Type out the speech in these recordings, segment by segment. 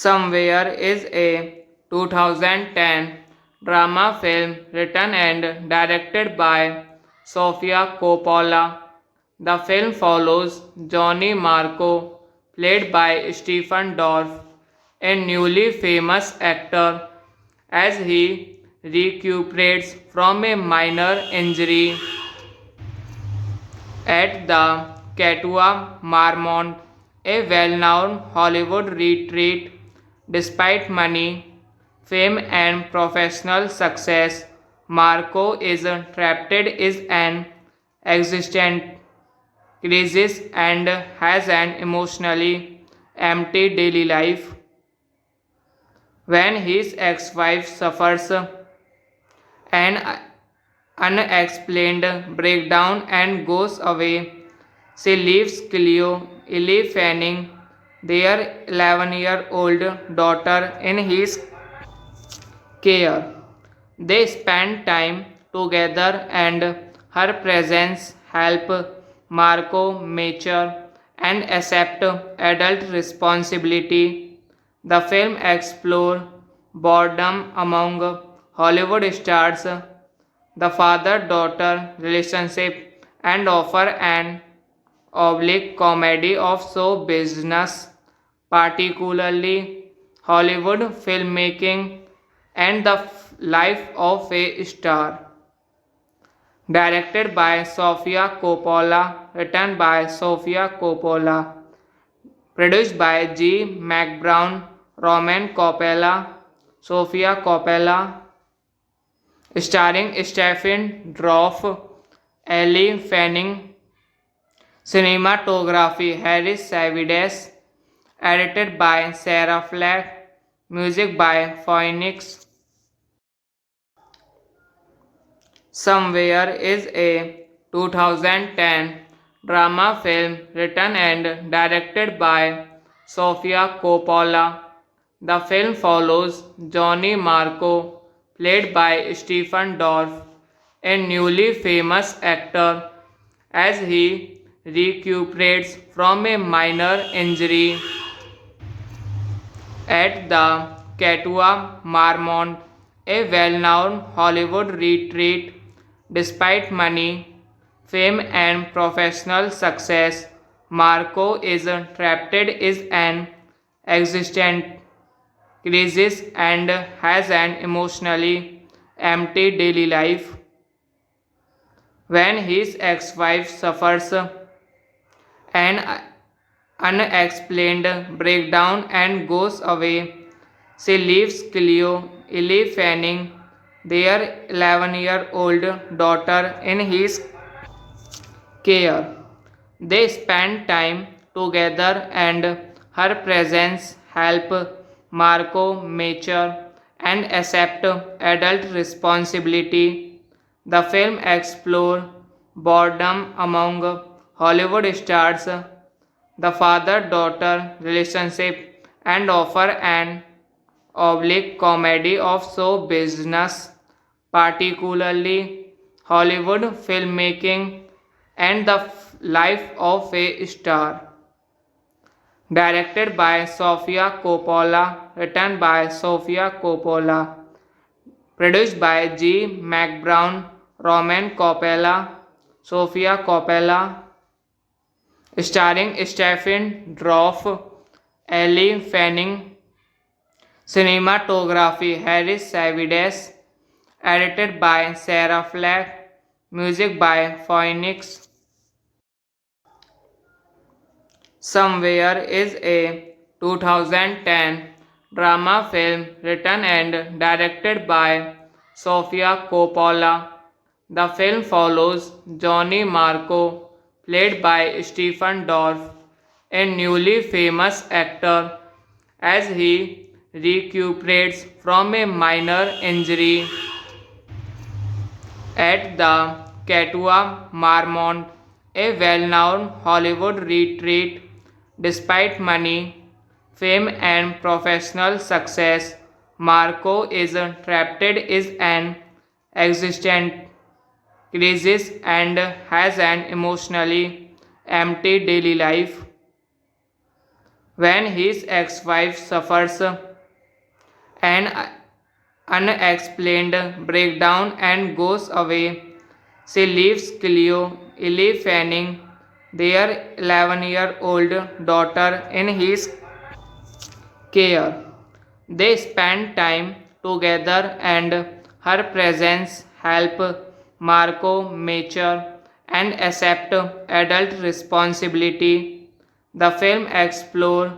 Somewhere is a 2010 drama film written and directed by Sofia Coppola. The film follows Johnny Marco, played by Stephen Dorff, a newly famous actor, as he recuperates from a minor injury at the Katua Marmont, a well-known Hollywood retreat. Despite money, fame and professional success, Marco is trapped in an existential crisis and has an emotionally empty daily life. When his ex-wife suffers an unexplained breakdown and goes away, she leaves Cleo, Ellie Fanning, their 11-year-old daughter, in his care. They spend time together and her presence help Marco mature and accept adult responsibility. The film explores boredom among Hollywood stars, the father-daughter relationship, and offer an oblique comedy of show business, particularly Hollywood filmmaking and the life of a star. Directed by Sofia Coppola, written by Sofia Coppola, produced by G. McBrown, Roman Coppola, Sofia Coppola, starring Stephen Dorff, Ellie Fanning, cinematography Harris Savides, edited by Sarah Flack, music by Phoenix. Somewhere is a 2010 drama film written and directed by Sofia Coppola. The film follows Johnny Marco, played by Stephen Dorff, a newly famous actor, as he recuperates from a minor injury at the Katua Marmont, a well-known Hollywood retreat. Despite money, fame and professional success, Marco is trapped in an existential crisis and has an emotionally empty daily life. When his ex-wife suffers an unexplained breakdown and goes away, she leaves Cleo, Ellie Fanning, their 11-year-old daughter, in his care. They spend time together and her presence help Marco mature and accept adult responsibility. The film explores boredom among Hollywood stars, the father-daughter relationship, and offer an oblique comedy of show business, particularly Hollywood filmmaking and the life of a star. Directed by Sofia Coppola, written by Sofia Coppola, produced by G. McBrown, Roman Coppola, Sofia Coppola, starring Stephen Dorff, Elle Fanning, cinematography Harris Savides, edited by Sarah Flack, music by Phoenix. Somewhere is a 2010 drama film written and directed by Sofia Coppola. The film follows Johnny Marco, played by Stephen Dorff, a newly famous actor, as he recuperates from a minor injury at the Katua Marmont, a well-known Hollywood retreat. Despite money, fame and professional success, Marco is trapped in an existential crisis and has an emotionally empty daily life. When his ex-wife suffers an unexplained breakdown and goes away, she leaves Cleo, Ellie Fanning, their 11-year-old daughter, in his care. They spend time together and her presence help Marco mature and accept adult responsibility. The film explores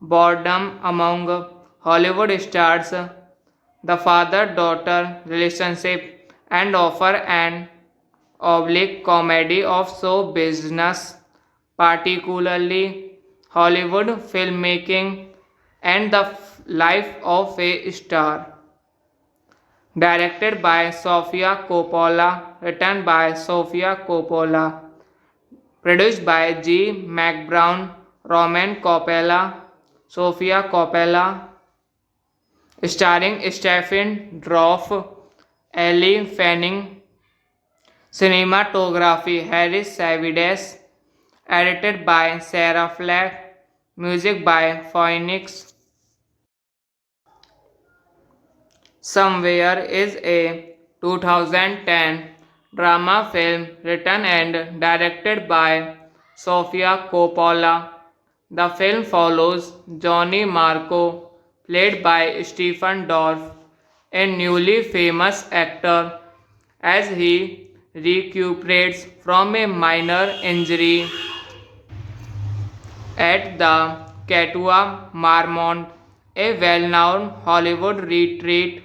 boredom among Hollywood stars, the father-daughter relationship, and offer an oblique comedy of show business, particularly Hollywood filmmaking and the life of a star. Directed by Sofia Coppola, written by Sofia Coppola, produced by G. McBrown, Roman Coppola, Sofia Coppola, starring Stephen Dorff, Elle Fanning, cinematography Harris Savides, edited by Sarah Flack, music by Phoenix. Somewhere is a 2010 drama film written and directed by Sofia Coppola. The film follows Johnny Marco, played by Stephen Dorff, a newly famous actor, as he recuperates from a minor injury at the Katua Marmont, a well-known Hollywood retreat.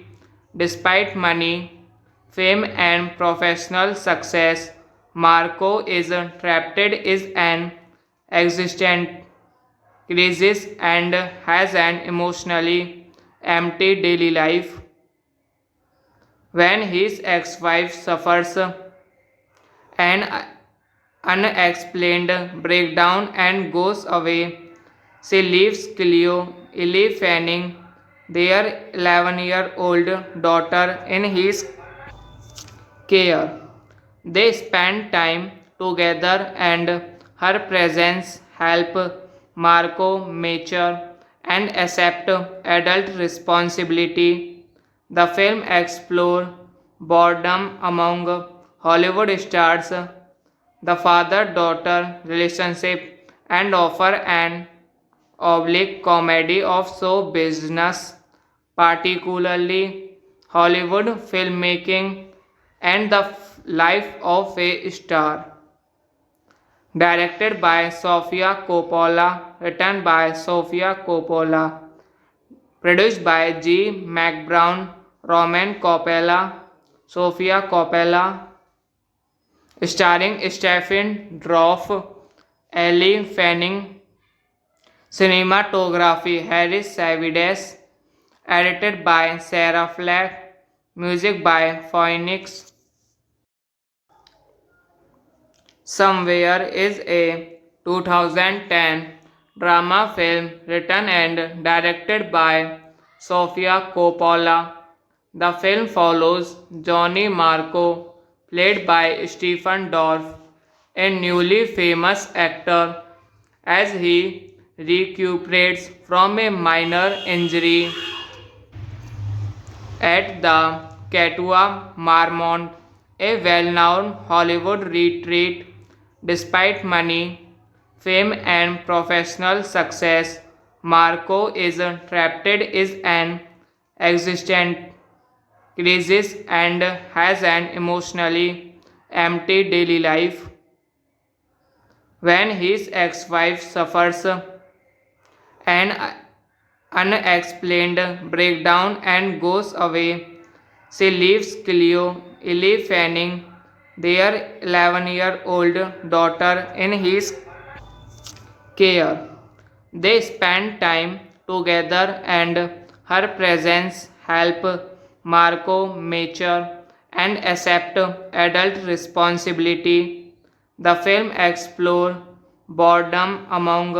Despite money, fame and professional success, Marco is trapped in an existential crisis and has an emotionally empty daily life. When his ex-wife suffers an unexplained breakdown and goes away, she leaves Cleo, Ellie Fanning, their 11-year-old daughter, in his care. They spend time together and her presence help Marco mature and accept adult responsibility. The film explores boredom among Hollywood stars, the father-daughter relationship, and offer an oblique comedy of show business, particularly Hollywood filmmaking and the life of a star. Directed by Sofia Coppola, written by Sofia Coppola, produced by G. McBrown, Roman Coppola, Sofia Coppola, starring Stephen Dorff, Elle Fanning, cinematography Harris Savides, edited by Sarah Flack, music by Phoenix. Somewhere is a 2010 drama film written and directed by Sofia Coppola. The film follows Johnny Marco, played by Stephen Dorff, a newly famous actor, as he recuperates from a minor injury at the Katua Marmont, a well-known Hollywood retreat. Despite money, fame and professional success, Marco is trapped in an existential crisis and has an emotionally empty daily life. When his ex-wife suffers an unexplained breakdown and goes away, she leaves Cleo, Ellie Fanning, their 11-year-old daughter, in his care. They spend time together and her presence help Marco mature and accept adult responsibility. The film explores boredom among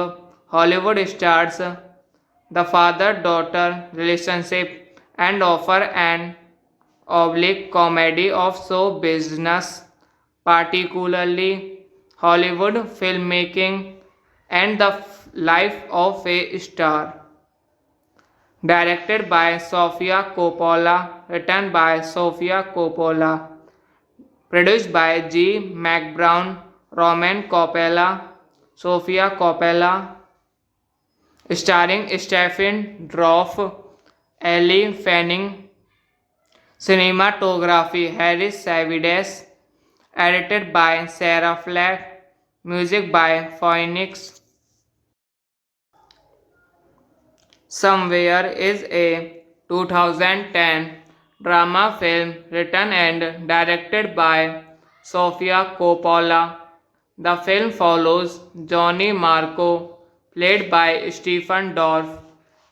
Hollywood stars, the father-daughter relationship, and offer an oblique comedy of show business, particularly Hollywood filmmaking and the life of a star. Directed by Sofia Coppola, written by Sofia Coppola, produced by G. McBrown, Roman Coppola, Sofia Coppola, starring Stephen Dorff, Ellie Fanning, cinematography Harris Savides, edited by Sarah Flack, music by Phoenix. Somewhere is a 2010 drama film written and directed by Sofia Coppola. The film follows Johnny Marco, played by Stephen Dorff,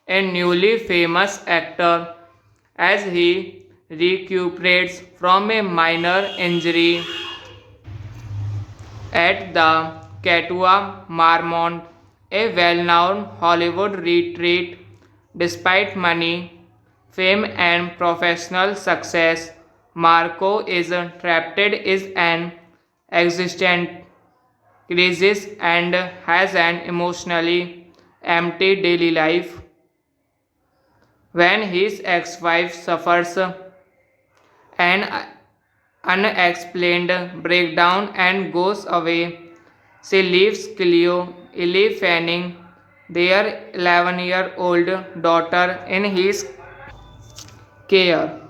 a newly famous actor, as he recuperates from a minor injury at the Katua Marmont, a well-known Hollywood retreat. Despite money, fame and professional success, Marco is trapped in an existential crisis and has an emotionally empty daily life. When his ex-wife suffers an unexplained breakdown and goes away, she leaves Cleo, Ellie Fanning, their 11-year-old daughter, in his care.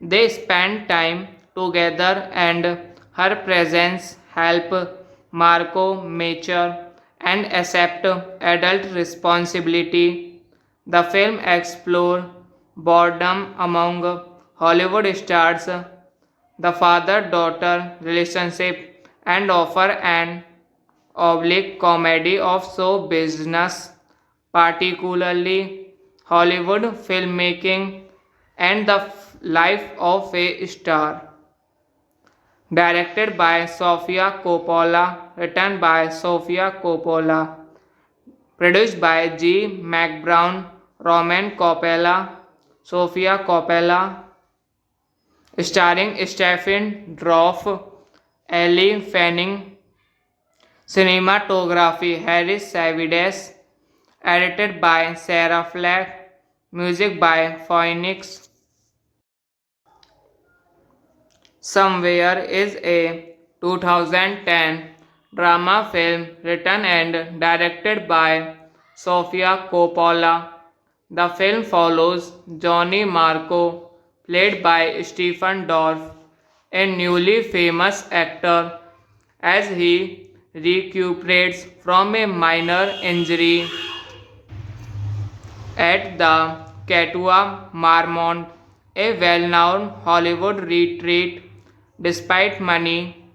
They spend time together and her presence help Marco mature and accept adult responsibility. The film explores boredom among Hollywood stars, the father-daughter relationship, and offer an oblique comedy of show business, particularly Hollywood filmmaking and the life of a star. Directed by Sofia Coppola, written by Sofia Coppola, produced by G. McBrown, Roman Coppola, Sofia Coppola, starring Stephen Dorff, Ellie Fanning, cinematography Harris Savides, edited by Sarah Flack, music by Phoenix. Somewhere is a 2010 drama film written and directed by Sofia Coppola. The film follows Johnny Marco, played by Stephen Dorff, a newly famous actor, as he recuperates from a minor injury at the Katua Marmont, a well-known Hollywood retreat. Despite money,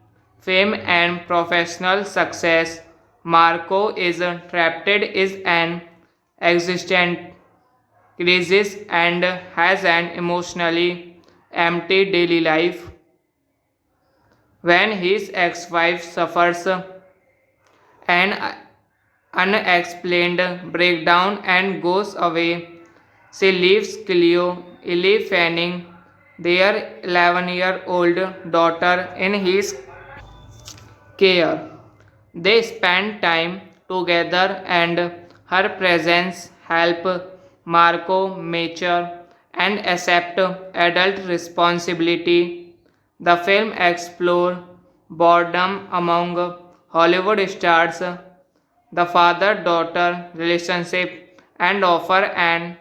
fame and professional success, Marco is trapped in an existential crisis and has an emotionally empty daily life. When his ex-wife suffers an unexplained breakdown and goes away, she leaves Cleo, Ellie Fanning, their 11-year-old daughter, in his care. They spend time together and her presence help Marco mature and accept adult responsibility. The film explores boredom among Hollywood stars, the father-daughter relationship, and offer an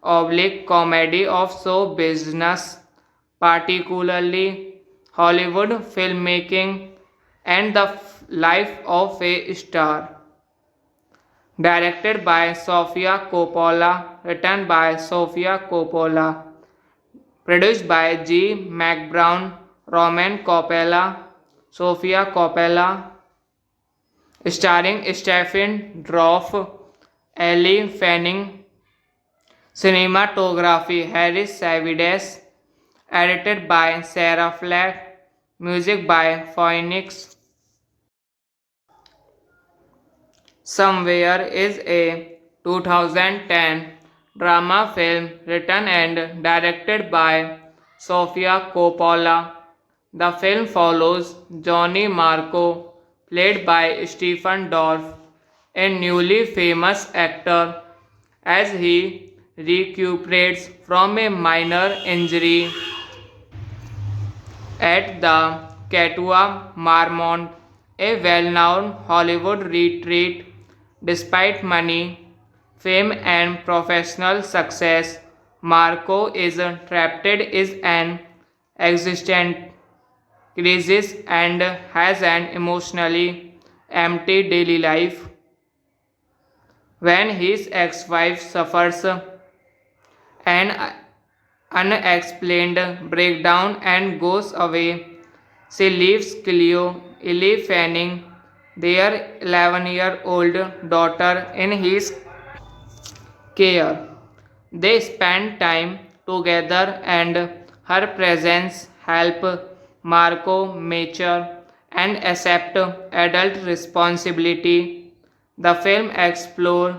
oblique comedy of show business, particularly Hollywood filmmaking and the life of a star. Directed by Sofia Coppola, written by Sofia Coppola, produced by G. McBrown, Roman Coppola, Sofia Coppola, starring Stephen Dorff, Elle Fanning, cinematography Harris Savides, edited by Sarah Flack, music by Phoenix. Somewhere is a 2010 drama film written and directed by Sofia Coppola. The film follows Johnny Marco, played by Stephen Dorff, a newly famous actor, as he recuperates from a minor injury at the Katua Marmont, a well-known Hollywood retreat. Despite money, fame and professional success, Marco is trapped in an existential crisis and has an emotionally empty daily life. When his ex-wife suffers an unexplained breakdown and goes away, she leaves Cleo, Ellie Fanning, their 11-year-old daughter, in his care. They spend time together and her presence help Marco mature and accept adult responsibility. The film explores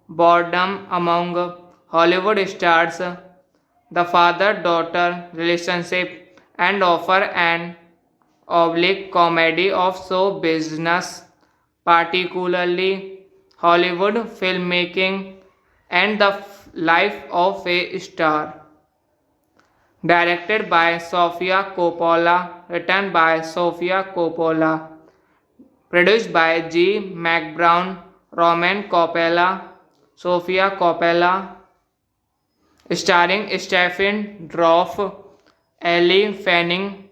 boredom among Hollywood stars, the father-daughter relationship, and offer an oblique comedy of show business, particularly Hollywood filmmaking and the life of a star. Directed by Sofia Coppola, written by Sofia Coppola, produced by G. McBrown, Roman Coppola, Sofia Coppola, starring Stephen Dorff, Elle Fanning,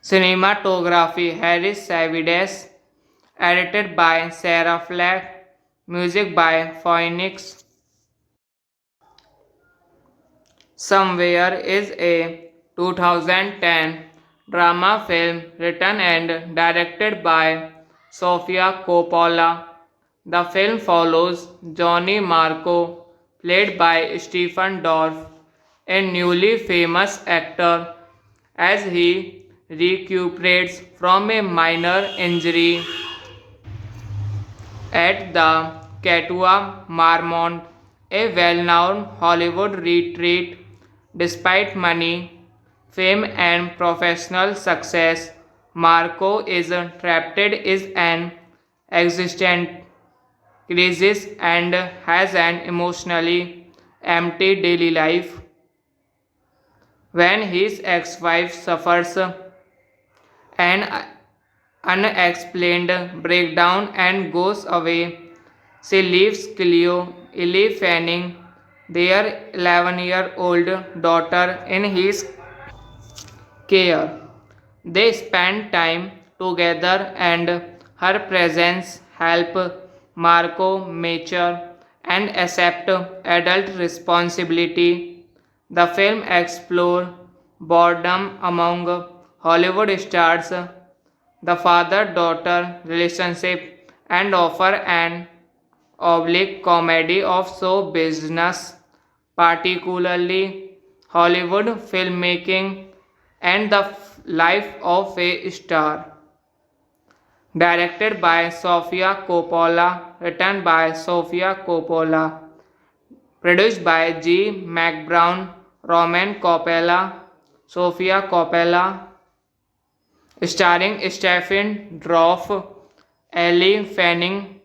cinematography Harris Savides, edited by Sarah Flack, music by Phoenix. Somewhere is a 2010 drama film written and directed by Sofia Coppola. The film follows Johnny Marco, played by Stephen Dorff, a newly famous actor, as he recuperates from a minor injury at the Katua Marmont, a well-known Hollywood retreat. Despite money, fame and professional success, Marco is trapped in an existential crisis and has an emotionally empty daily life. When his ex-wife suffers an unexplained breakdown and goes away, she leaves Cleo, Ellie Fanning, their 11-year-old daughter, in his care. They spend time together and her presence help Marco mature and accept adult responsibility. The film explores boredom among Hollywood stars, the father-daughter relationship, and offer an oblique comedy of show business, particularly Hollywood filmmaking and the life of a star. Directed by Sofia Coppola, written by Sofia Coppola, produced by G. McBrown, Roman Coppola, Sofia Coppola, starring Stephen Dorff, Elle Fanning,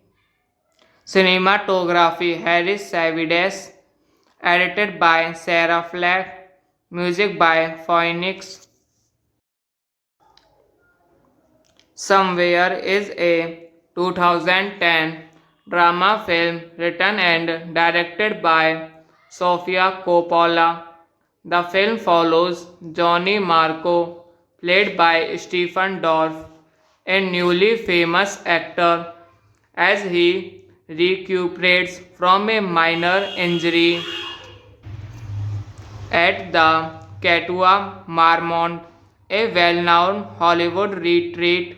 cinematography Harris Savides, edited by Sarah Flack, music by Phoenix. Somewhere is a 2010 drama film written and directed by Sofia Coppola. The film follows Johnny Marco, played by Stephen Dorff, a newly famous actor, as he recuperates from a minor injury at the Katua Marmont, a well-known Hollywood retreat.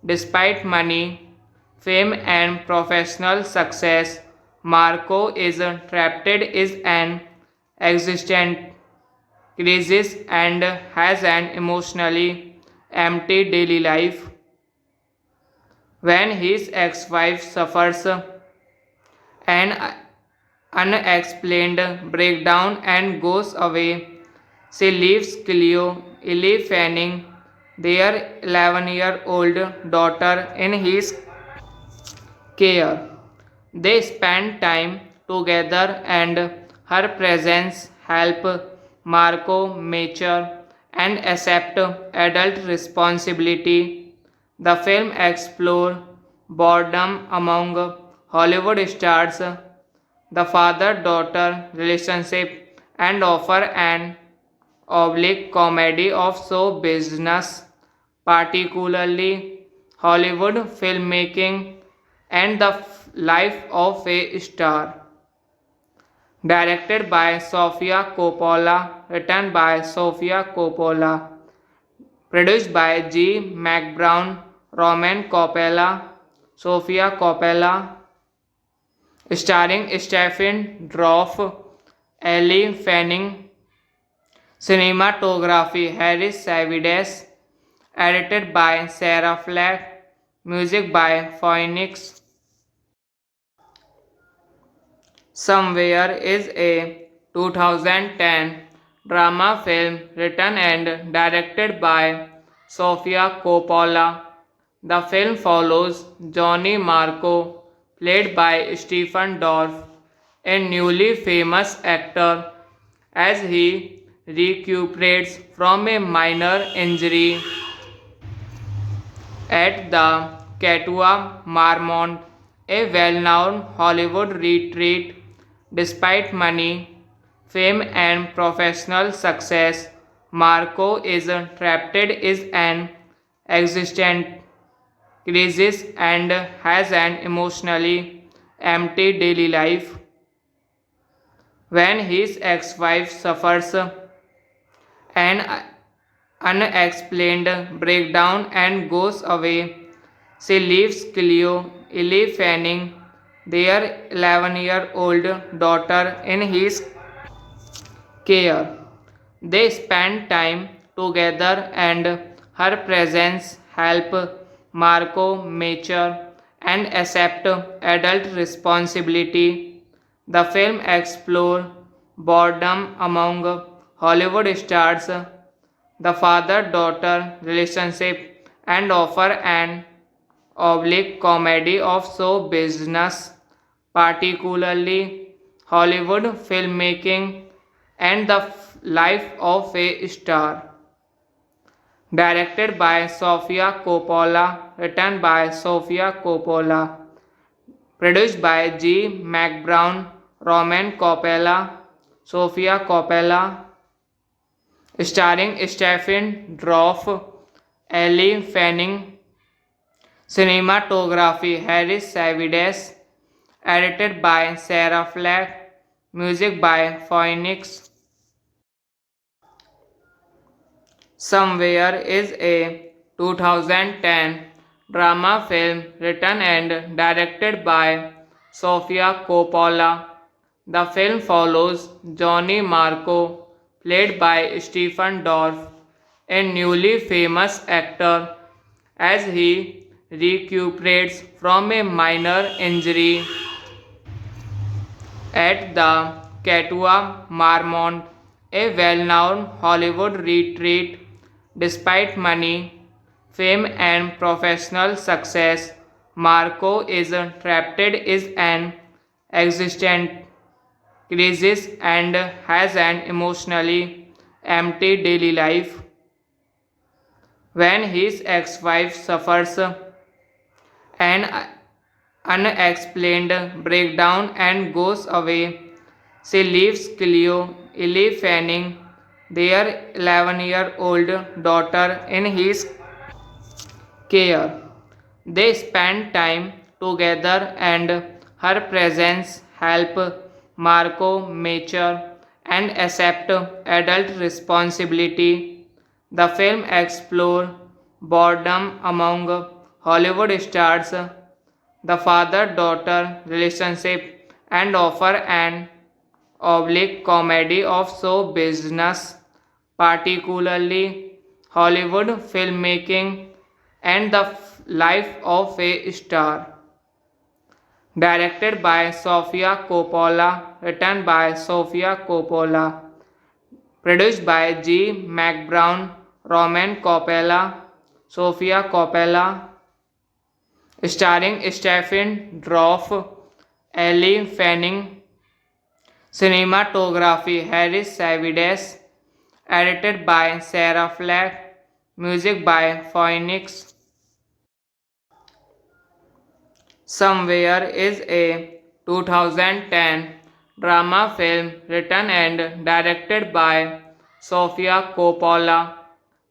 Despite money, fame and professional success, Marco is trapped in an existential crisis and has an emotionally empty daily life. When his ex-wife suffers an unexplained breakdown and goes away, she leaves Cleo, Ellie Fanning, their 11-year-old daughter, in his care. They spend time together and her presence helps Marco mature and accept adult responsibility. The film explores boredom among Hollywood stars, the father-daughter relationship, and offer an oblique comedy of show business, particularly Hollywood filmmaking and the life of a star. Directed by Sofia Coppola, written by Sofia Coppola, produced by G. McBrown, Roman Coppola, Sofia Coppola, starring Stephen Dorff, Elle Fanning, cinematography Harris Savides, edited by Sarah Flack, music by Phoenix. Somewhere is a 2010 drama film written and directed by Sofia Coppola. The film follows Johnny Marco, played by Stephen Dorff, a newly famous actor, as he recuperates from a minor injury at the Katua Marmont, a well-known Hollywood retreat. Despite money, fame and professional success, Marco is trapped in an existential crisis and has an emotionally empty daily life. When his ex-wife suffers an unexplained breakdown and goes away, she leaves Cleo, Ellie Fanning, their 11-year-old daughter, in his care. They spend time together and her presence helps Marco mature and accept adult responsibility. The film explores boredom among Hollywood stars, the father-daughter relationship, and offer an oblique comedy of show business, particularly Hollywood filmmaking and the life of a star. Directed by Sofia Coppola, written by Sofia Coppola, produced by G. McBrown, Roman Coppola, Sofia Coppola, starring Stephen Dorff, Elle Fanning, cinematography Harris Savides, edited by Sarah Flack, music by Phoenix. Somewhere is a 2010 drama film written and directed by Sofia Coppola. The film follows Johnny Marco, played by Stephen Dorff, a newly famous actor, as he recuperates from a minor injury at the Katua Marmont, a well-known Hollywood retreat. Despite money, fame and professional success, Marco is trapped in an existent crisis and has an emotionally empty daily life. When his ex-wife suffers an unexplained breakdown and goes away, she leaves Cleo, Ellie Fanning, their 11-year-old daughter, in his care. They spend time together and her presence help Marco mature and accept adult responsibility. The film explores boredom among Hollywood stars, the father-daughter relationship, and offer an oblique comedy of show business, particularly Hollywood filmmaking and the life of a star. Directed by Sofia Coppola, written by Sofia Coppola, produced by G. McBrown, Roman Coppola, Sofia Coppola, starring Stephen Dorff, Ellie Fanning, cinematography Harris Savides, edited by Sarah Flack, music by Phoenix. Somewhere is a 2010 drama film written and directed by Sofia Coppola.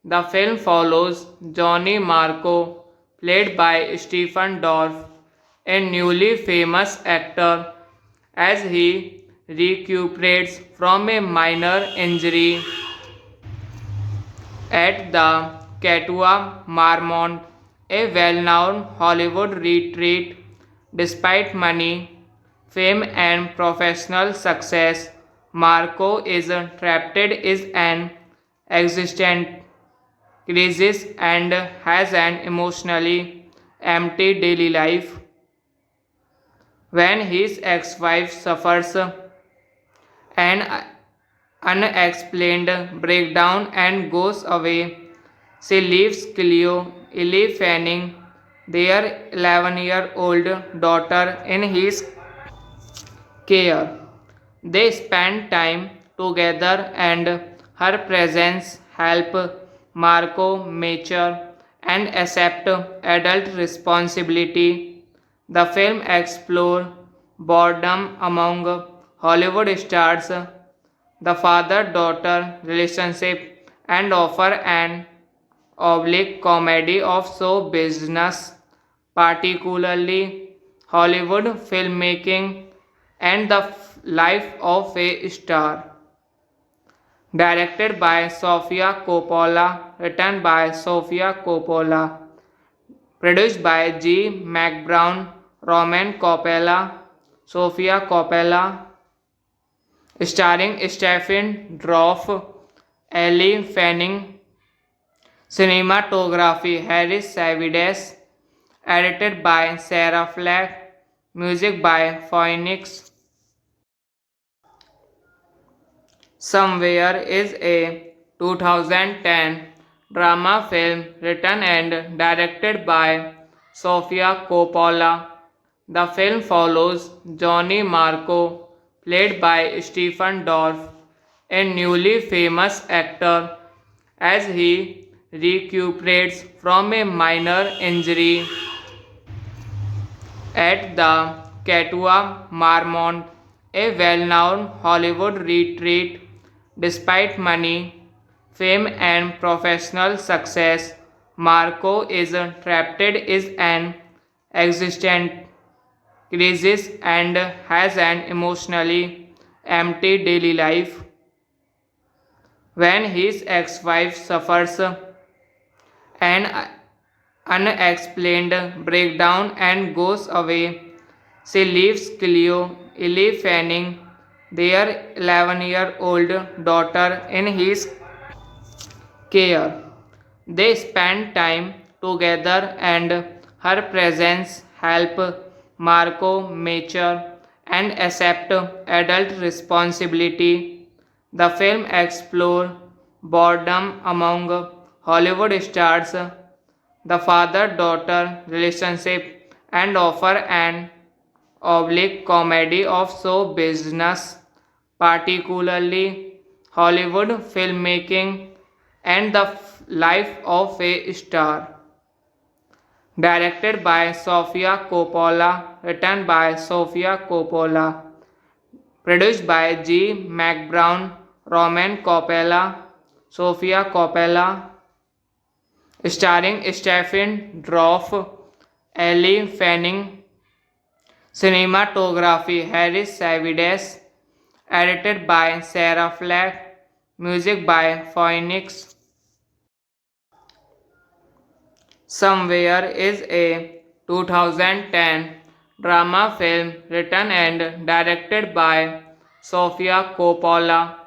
The film follows Johnny Marco, played by Stephen Dorff, a newly famous actor, as he recuperates from a minor injury at the Katua Marmont, a well-known Hollywood retreat. Despite money, fame and professional success, Marco is trapped in an existent crisis and has an emotionally empty daily life. When his ex-wife suffers an unexplained breakdown and goes away, she leaves Cleo, Ellie Fanning, their 11-year-old daughter, in his care. They spend time together and her presence help Marco mature and accept adult responsibility. The film explores boredom among Hollywood stars, the father-daughter relationship, and offer an oblique comedy of show business, particularly Hollywood filmmaking and the life of a star. Directed by Sofia Coppola, written by Sofia Coppola, produced by G. McBrown, Roman Coppola, Sofia Coppola, starring Stephen Dorff, Ellie Fanning, cinematography Harris Savides, edited by Sarah Flack, music by Phoenix. Somewhere is a 2010 drama film written and directed by Sofia Coppola. The film follows Johnny Marco, played by Stephen Dorff, a newly famous actor, as he recuperates from a minor injury at the Katua Marmont, a well-known Hollywood retreat. Despite money, fame and professional success, Marco is trapped in an existent crisis and has an emotionally empty daily life. When his ex-wife suffers an unexplained breakdown and goes away, she leaves Cleo, Ellie Fanning, their 11-year-old daughter in his care. They spend time together and her presence help Marco mature and accept adult responsibility. The film explores boredom among Hollywood stars, the father-daughter relationship, and offer an oblique comedy of show business, particularly Hollywood filmmaking and the life of a star. Directed by Sofia Coppola, written by Sofia Coppola, produced by G. McBrown, Roman Coppola, Sofia Coppola, starring Stephen Dorff, Elle Fanning, cinematography Harris Savides, edited by Sarah Flack, music by Phoenix. Somewhere is a 2010 drama film written and directed by Sofia Coppola.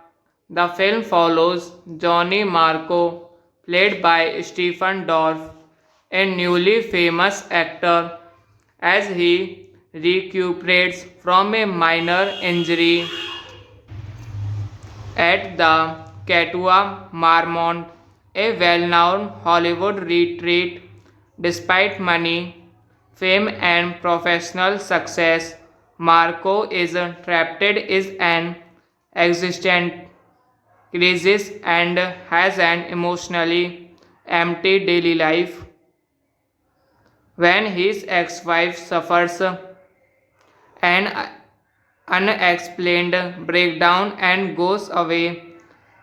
The film follows Johnny Marco, played by Stephen Dorff, a newly famous actor, as he recuperates from a minor injury at the Katua Marmont, a well-known Hollywood retreat. Despite money, fame and professional success, Marco is trapped in an existential crisis and has an emotionally empty daily life. When his ex-wife suffers an unexplained breakdown and goes away,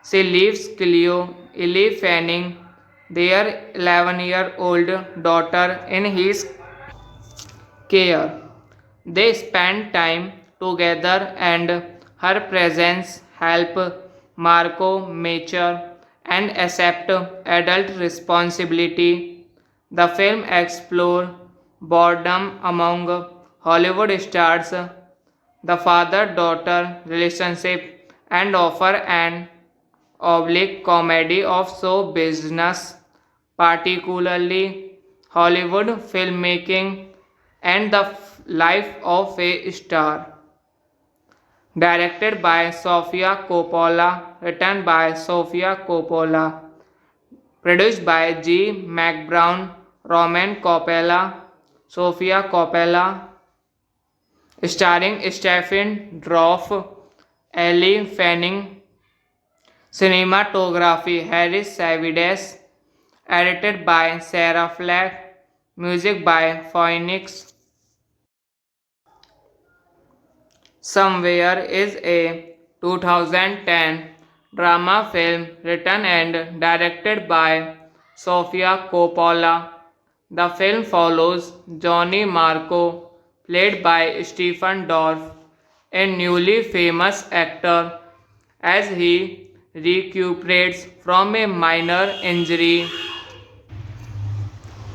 she leaves Cleo, Elle Fanning, their 11-year-old daughter in his care. They spend time together and her presence help Marco mature and accept adult responsibility. The film explores boredom among Hollywood stars, the father-daughter relationship, and offer an oblique comedy of show business, particularly Hollywood filmmaking and the life of a star. Directed by Sofia Coppola, written by Sofia Coppola, produced by G. McBrown, Roman Coppola, Sofia Coppola, starring Stephen Dorff, Elle Fanning, cinematography Harris Savides, edited by Sarah Flack, music by Phoenix. Somewhere is a 2010 drama film written and directed by Sofia Coppola. The film follows Johnny Marco, played by Stephen Dorff, a newly famous actor, as he recuperates from a minor injury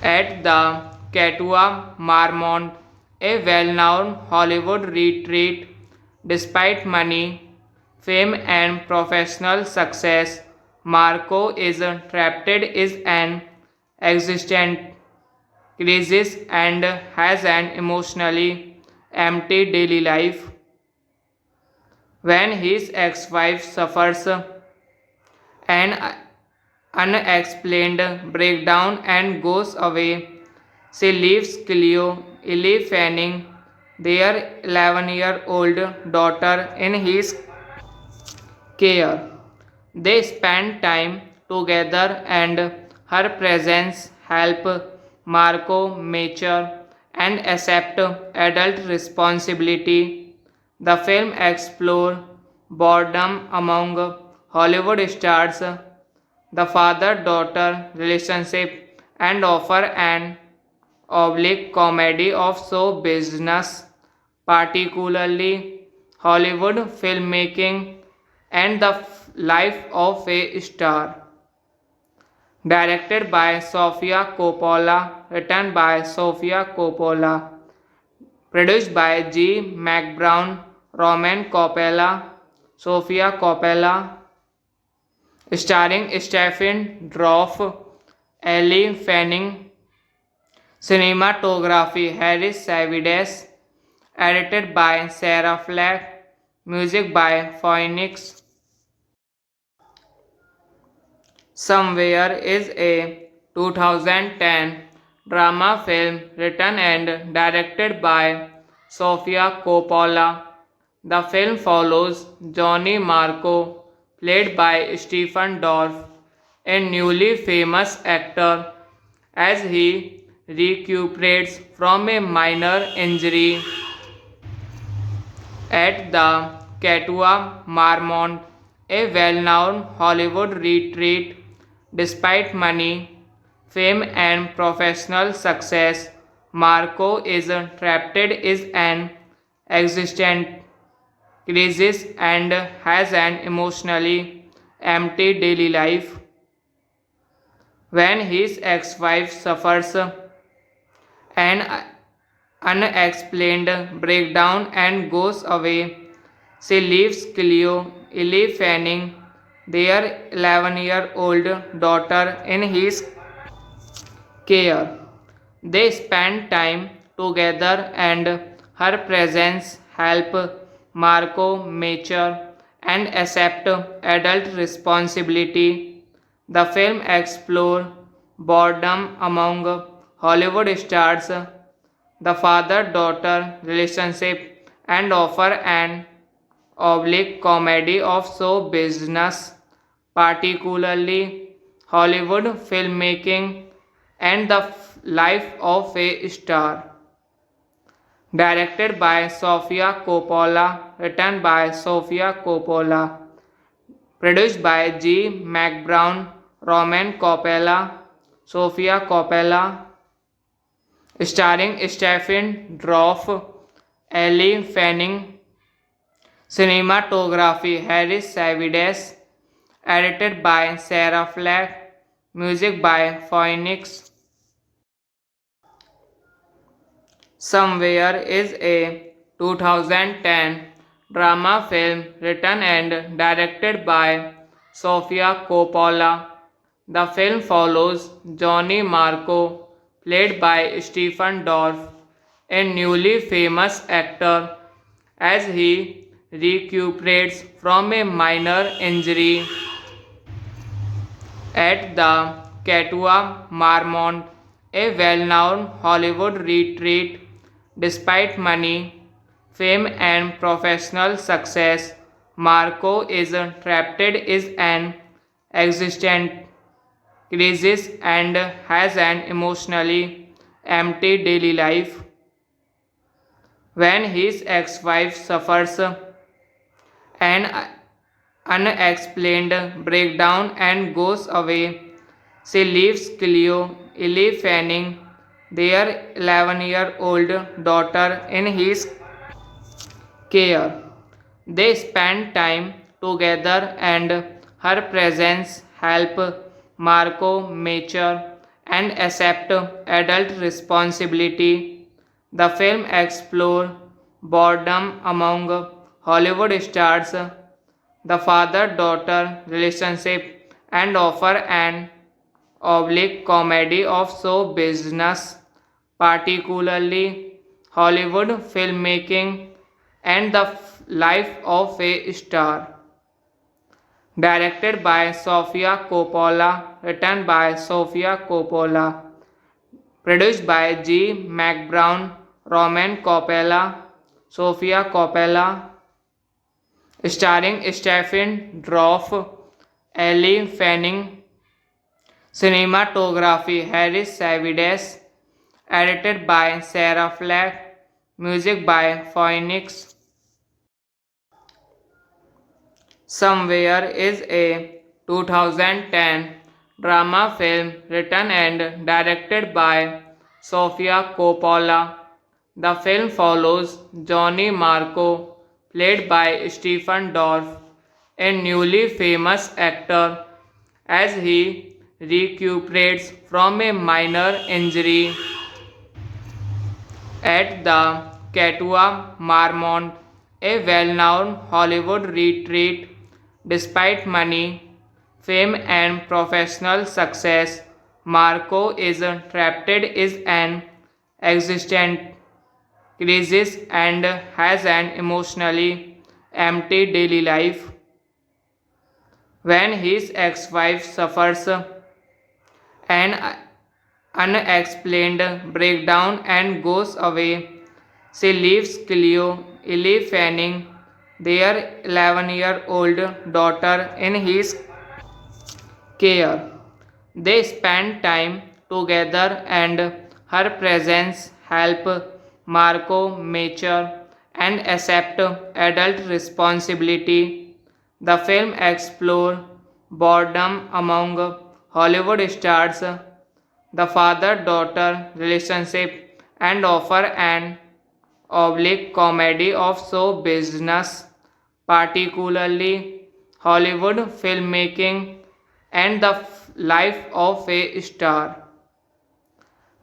at the Katua Marmont, a well-known Hollywood retreat. Despite money, fame and professional success, Marco is trapped in an existential crisis and has an emotionally empty daily life. When his ex-wife suffers an unexplained breakdown and goes away, she leaves Cleo, Elle Fanning, their 11-year-old daughter in his care. They spend time together and her presence help Marco mature and accept adult responsibility. The film explores boredom among Hollywood stars, the father-daughter relationship, and offer an oblique comedy of show business, particularly Hollywood filmmaking and the life of a star. Directed by Sofia Coppola, written by Sofia Coppola, produced by G. McBrown, Roman Coppola, Sofia Coppola, starring Stephen Dorff, Elle Fanning, cinematography Harris Savides, edited by Sarah Flack, music by Phoenix. Somewhere is a 2010 drama film written and directed by Sofia Coppola. The film follows Johnny Marco, played by Stephen Dorff, a newly famous actor, as he recuperates from a minor injury at the Katua Marmont, a well-known Hollywood retreat. Despite money, fame and professional success, Marco is trapped in an existent crisis and has an emotionally empty daily life. When his ex-wife suffers an unexplained breakdown and goes away, she leaves Cleo, Ellie Fanning, their 11-year-old daughter, in his care. They spend time together and her presence help Marco mature and accept adult responsibility. The film explores boredom among Hollywood stars, the father-daughter relationship, and offer an oblique comedy of show business, particularly Hollywood filmmaking and the life of a star. Directed by Sofia Coppola, written by Sofia Coppola, produced by G. McBrown, Roman Coppola, Sofia Coppola, starring Stephen Dorff, Elle Fanning, cinematography Harris Savides, edited by Sarah Flack, music by Phoenix. Somewhere is a 2010 drama film written and directed by Sofia Coppola. The film follows Johnny Marco, played by Stephen Dorff, a newly famous actor, as he recuperates from a minor injury at the Katua Marmont, a well-known Hollywood retreat. Despite money, fame and professional success, Marco is trapped in an existent crisis and has an emotionally empty daily life. When his ex-wife suffers an unexplained breakdown and goes away, she leaves Cleo, Ellie Fanning, their 11-year-old daughter, in his care. They spend time together and her presence help Marco mature and accept adult responsibility. The film explores boredom among Hollywood stars, the father-daughter relationship, and offer an oblique comedy of show business, particularly Hollywood filmmaking and the life of a star. Directed by Sofia Coppola, written by Sofia Coppola, produced by G. McBrown, Roman Coppola, Sofia Coppola, starring Stephen Dorff, Elle Fanning, cinematography Harris Savides, edited by Sarah Flack, music by Phoenix. Somewhere is a 2010 drama film written and directed by Sofia Coppola. The film follows Johnny Marco, played by Stephen Dorff, a newly famous actor, as he recuperates from a minor injury at the Katua Marmont, a well-known Hollywood retreat. Despite money, fame, and professional success, Marco is trapped in an existential crisis and has an emotionally empty daily life. When his ex-wife suffers an unexplained breakdown and goes away, she leaves Cleo, Ellie Fanning, their 11-year-old daughter, in his care. They spend time together, and her presence helps Marco mature and accept adult responsibility. The film explores boredom among Hollywood stars, the father-daughter relationship, and offer an oblique comedy of show business, particularly Hollywood filmmaking and the life of a star.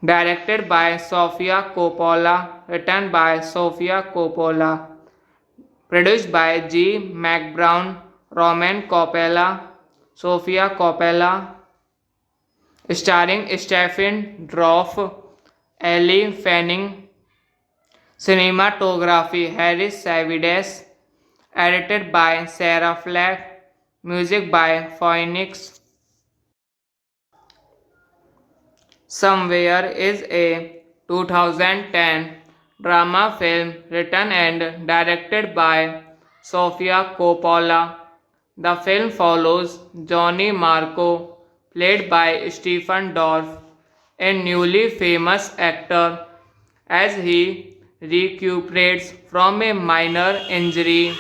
Directed by Sofia Coppola, written by Sofia Coppola, produced by G. McBrown, Roman Coppola, Sofia Coppola, starring Stephen Dorff, Elle Fanning, cinematography Harris Savides, edited by Sarah Flack, music by Phoenix. Somewhere is a 2010 drama film written and directed by Sofia Coppola. The film follows Johnny Marco, played by Stephen Dorff, a newly famous actor, as he recuperates from a minor injury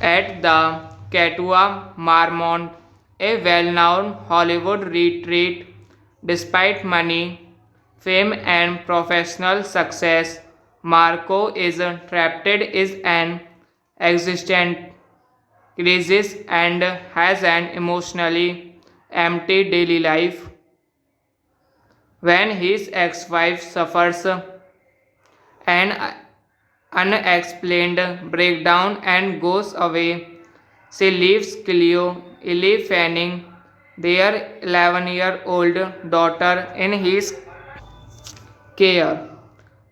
at the Katua Marmont, a well-known Hollywood retreat. Despite money, fame, and professional success, Marco is trapped in an existential crisis and has an emotionally empty daily life. When his ex-wife suffers an unexplained breakdown and goes away, she leaves Cleo, Ellie Fanning, their 11-year-old daughter, in his care.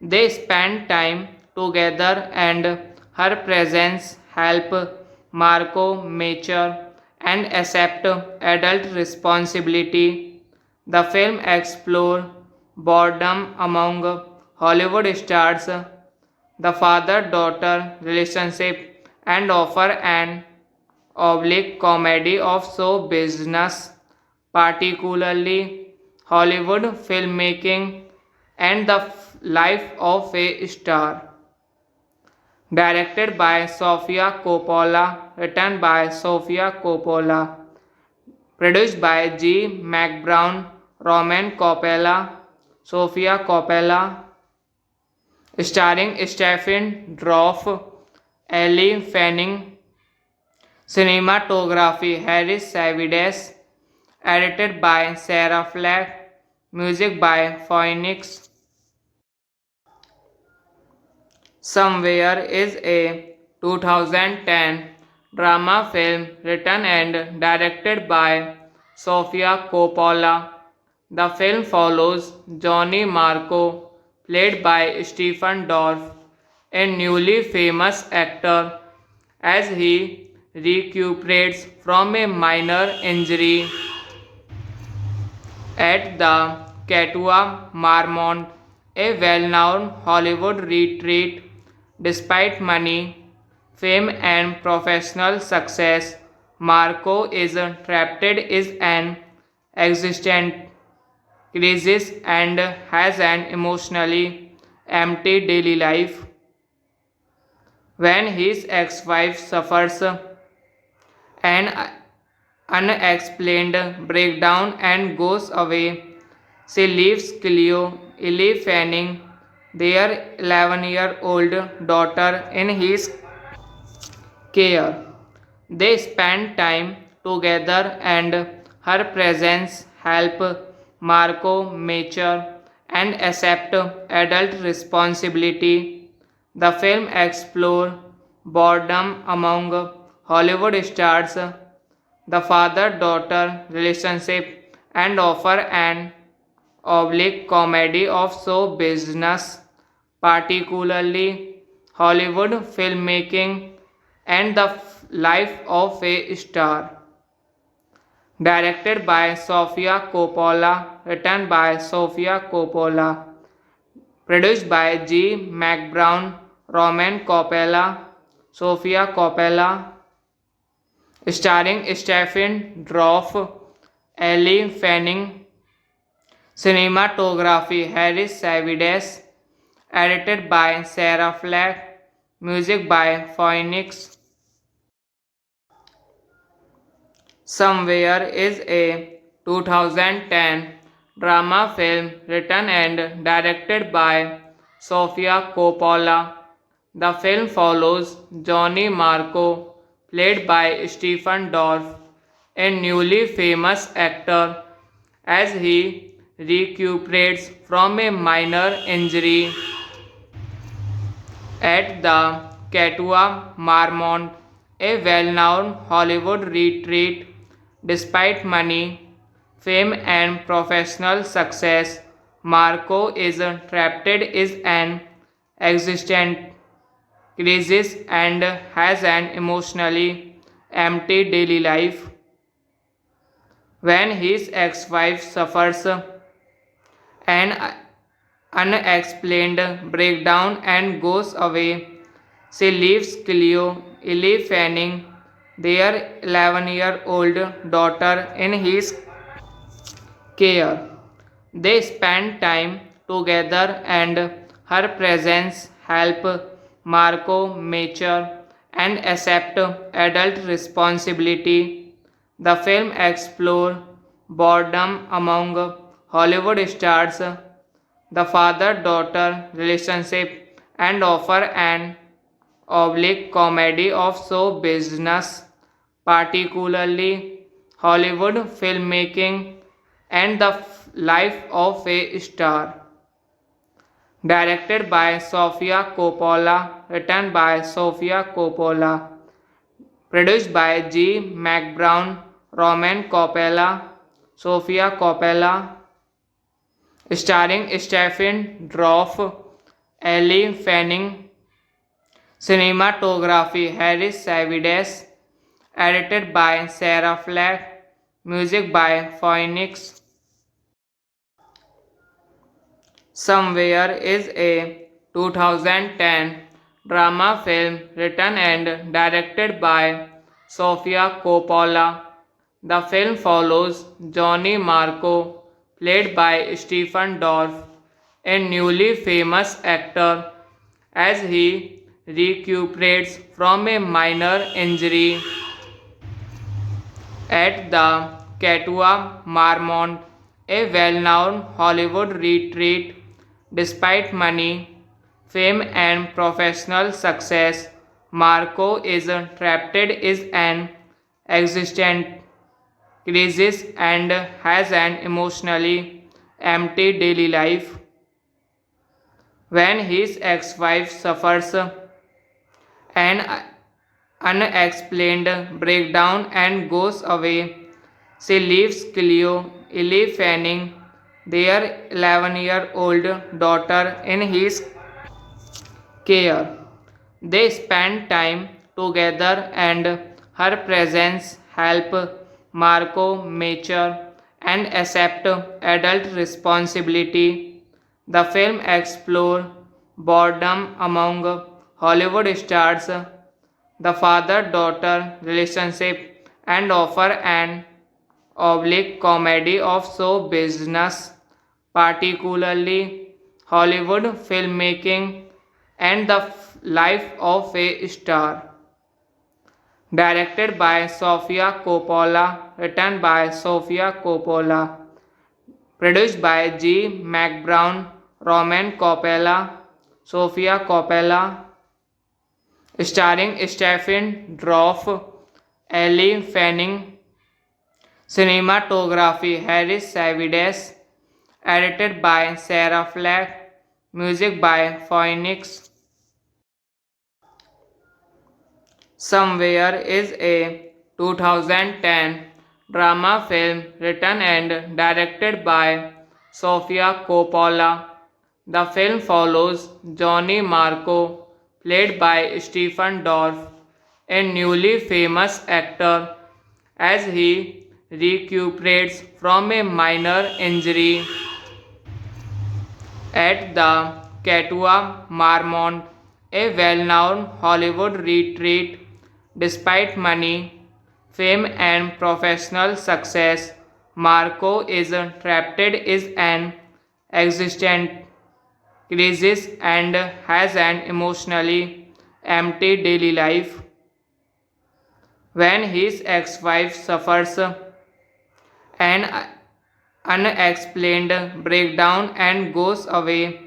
They spend time together, and her presence helps Marco mature and accept adult responsibility. The film explores boredom among Hollywood stars, the father-daughter relationship, and offer an oblique comedy of show business, particularly Hollywood filmmaking and the life of a star. Directed by Sofia Coppola, written by Sofia Coppola, produced by G. McBrown, Roman Coppola, Sofia Coppola, starring Stephen Dorff, Elle Fanning, cinematography Harris Savides, edited by Sarah Flack, music by Phoenix. Somewhere is a 2010 drama film written and directed by Sofia Coppola. The film follows Johnny Marco, played by Stephen Dorff, a newly famous actor, as he recuperates from a minor injury at the Katua Marmont, a well-known Hollywood retreat. Despite money, fame, and professional success, Marco is trapped in an existential crisis and has an emotionally empty daily life. When his ex-wife suffers an unexplained breakdown and goes away, she leaves Cleo, Ellie Fanning, their 11-year-old daughter, in his care. They spend time together, and her presence helps Marco mature and accept adult responsibility. The film explores boredom among Hollywood stars, the father-daughter relationship, and offer an oblique comedy of show business, particularly Hollywood filmmaking and the life of a star. Directed by Sofia Coppola, written by Sofia Coppola, produced by G. McBrown, Roman Coppola, Sofia Coppola, starring Stephen Dorff, Elle Fanning, cinematography Harris Savides, edited by Sarah Flack, music by Phoenix. Somewhere is a 2010 drama film written and directed by Sofia Coppola. The film follows Johnny Marco, played by Stephen Dorff, a newly famous actor, as he recuperates from a minor injury at the Katua Marmont, a well-known Hollywood retreat. Despite money, fame and professional success, Marco is trapped in an existential crisis and has an emotionally empty daily life. When his ex-wife suffers an unexplained breakdown and goes away, she leaves Cleo, Ellie Fanning, their 11-year-old daughter, in his care. They spend time together and her presence help Marco mature and accept adult responsibility. The film explores boredom among Hollywood stars, the father-daughter relationship, and offer an oblique comedy of show business, particularly Hollywood filmmaking and the life of a star. Directed by Sofia Coppola, written by Sofia Coppola, produced by G. McBrown, Roman Coppola, Sofia Coppola, starring Stephen Dorff, Elle Fanning, cinematography Harris Savides, edited by Sarah Flack, music by Phoenix. Somewhere is a 2010 drama film written and directed by Sofia Coppola. The film follows Johnny Marco, played by Stephen Dorff, a newly famous actor, as he recuperates from a minor injury at the Katua Marmont, a well-known Hollywood retreat. Despite money, fame and professional success, Marco is trapped in an existential crisis and has an emotionally empty daily life. When his ex-wife suffers an unexplained breakdown and goes away, she leaves Cleo, Ellie Fanning, their 11-year-old daughter, in his care. They spend time together and her presence help Marco mature and accept adult responsibility. The film explores boredom among Hollywood stars, the father-daughter relationship, and offer an oblique comedy of show business, particularly Hollywood filmmaking and the life of a star. Directed by Sofia Coppola, written by Sofia Coppola, produced by G. McBrown, Roman Coppola, Sofia Coppola, starring Stephen Dorff, Elle Fanning, cinematography Harris Savides, edited by Sarah Flack, music by Phoenix. Somewhere is a 2010 drama film written and directed by Sofia Coppola. The film follows Johnny Marco, played by Stephen Dorff, a newly famous actor, as he recuperates from a minor injury at the Katua Marmont, a well-known Hollywood retreat. Despite money, fame and professional success, Marco is trapped in an existent crisis and has an emotionally empty daily life. When his ex-wife suffers an unexplained breakdown and goes away,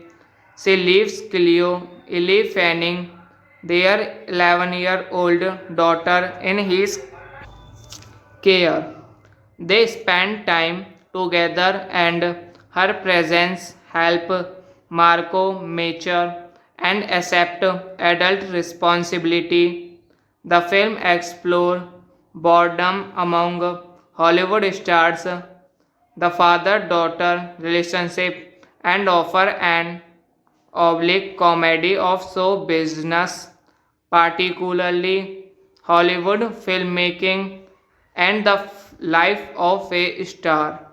she leaves Cleo, Ellie Fanning, their 11-year-old daughter, in his care. They spend time together and her presence help Marco mature and accept adult responsibility. The film explores boredom among Hollywood stars, the father-daughter relationship, and offer an oblique comedy of show business, particularly Hollywood filmmaking and the life of a star.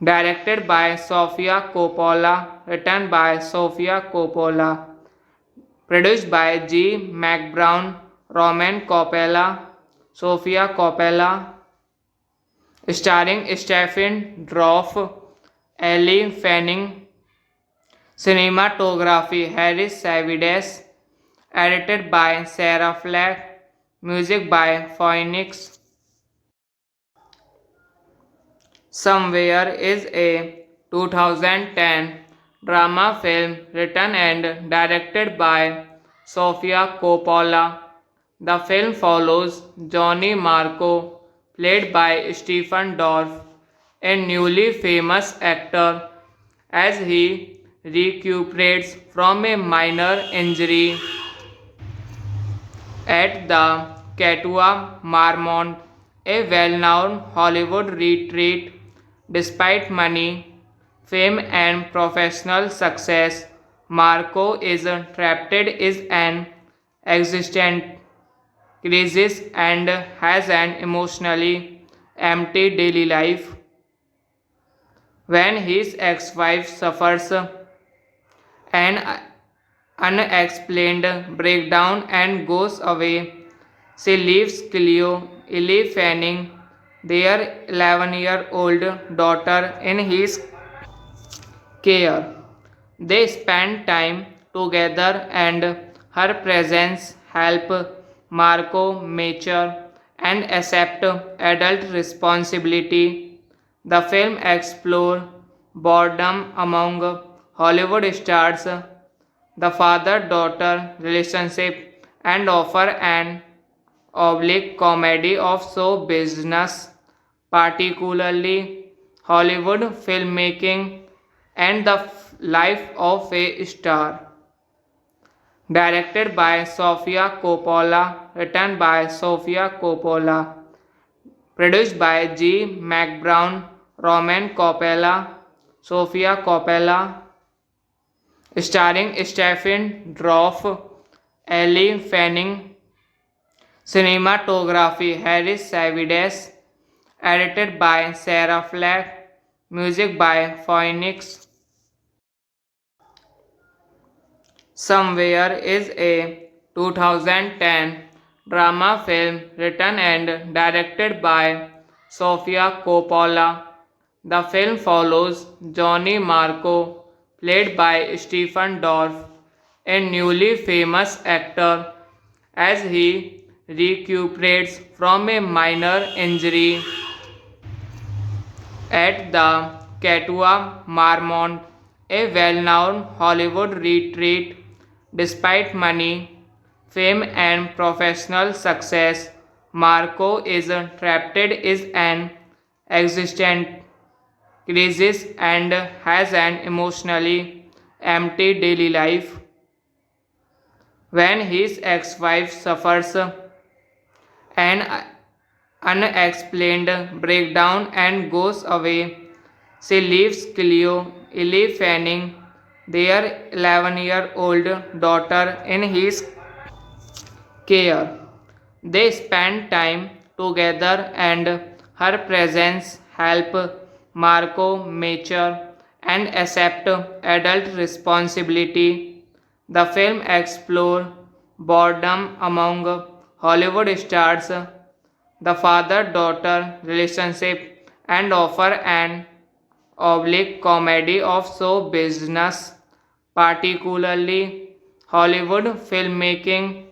Directed by Sofia Coppola, written by Sofia Coppola, produced by G. McBrown, Roman Coppola, Sofia Coppola, starring Stephen Dorff, Ellie Fanning, cinematography Harris Savides, edited by Sarah Flack, music by Phoenix. Somewhere is a 2010 drama film written and directed by Sofia Coppola. The film follows Johnny Marco, played by Stephen Dorff, a newly famous actor, as he recuperates from a minor injury at the Katua Marmont, a well-known Hollywood retreat. Despite money, fame and professional success, Marco is trapped in an existent crisis and has an emotionally empty daily life. When his ex-wife suffers an unexplained breakdown and goes away, she leaves Cleo, Ellie Fanning, their 11-year-old daughter, in his care. They spend time together and her presence help Marco mature and accept adult responsibility. The film explores boredom among Hollywood stars, the father-daughter relationship, and offer an oblique comedy of show business, particularly Hollywood filmmaking and the life of a star. Directed by Sofia Coppola, written by Sofia Coppola, produced by G. McBrown, Roman Coppola, Sofia Coppola, starring Stephen Dorff, Ellie Fanning, cinematography Harris Savides, edited by Sarah Flack, music by Phoenix. Somewhere is a 2010 drama film written and directed by Sofia Coppola. The film follows Johnny Marco, played by Stephen Dorff, a newly famous actor, as he recuperates from a minor injury at the Katua Marmont, a well-known Hollywood retreat. Despite money, fame and professional success, Marco is trapped in an existent crisis and has an emotionally empty daily life. When his ex-wife suffers an unexplained breakdown and goes away, she leaves Cleo, Ellie Fanning, their 11-year-old daughter, in his care. They spend time together and her presence help Marco mature and accept adult responsibility. The film explores boredom among Hollywood stars, the father-daughter relationship, and offer an oblique comedy of show business, particularly Hollywood filmmaking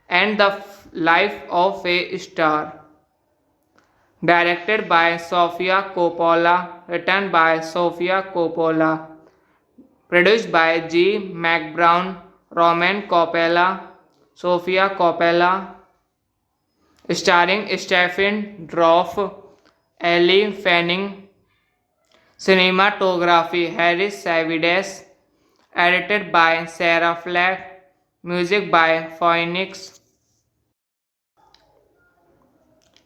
and the life of a star. Directed by Sofia Coppola, written by Sofia Coppola, produced by G. McBrown, Roman Coppola, Sofia Coppola, starring Stephen Dorff, Elle Fanning, cinematography Harris Savides, edited by Sarah Flack, music by Phoenix.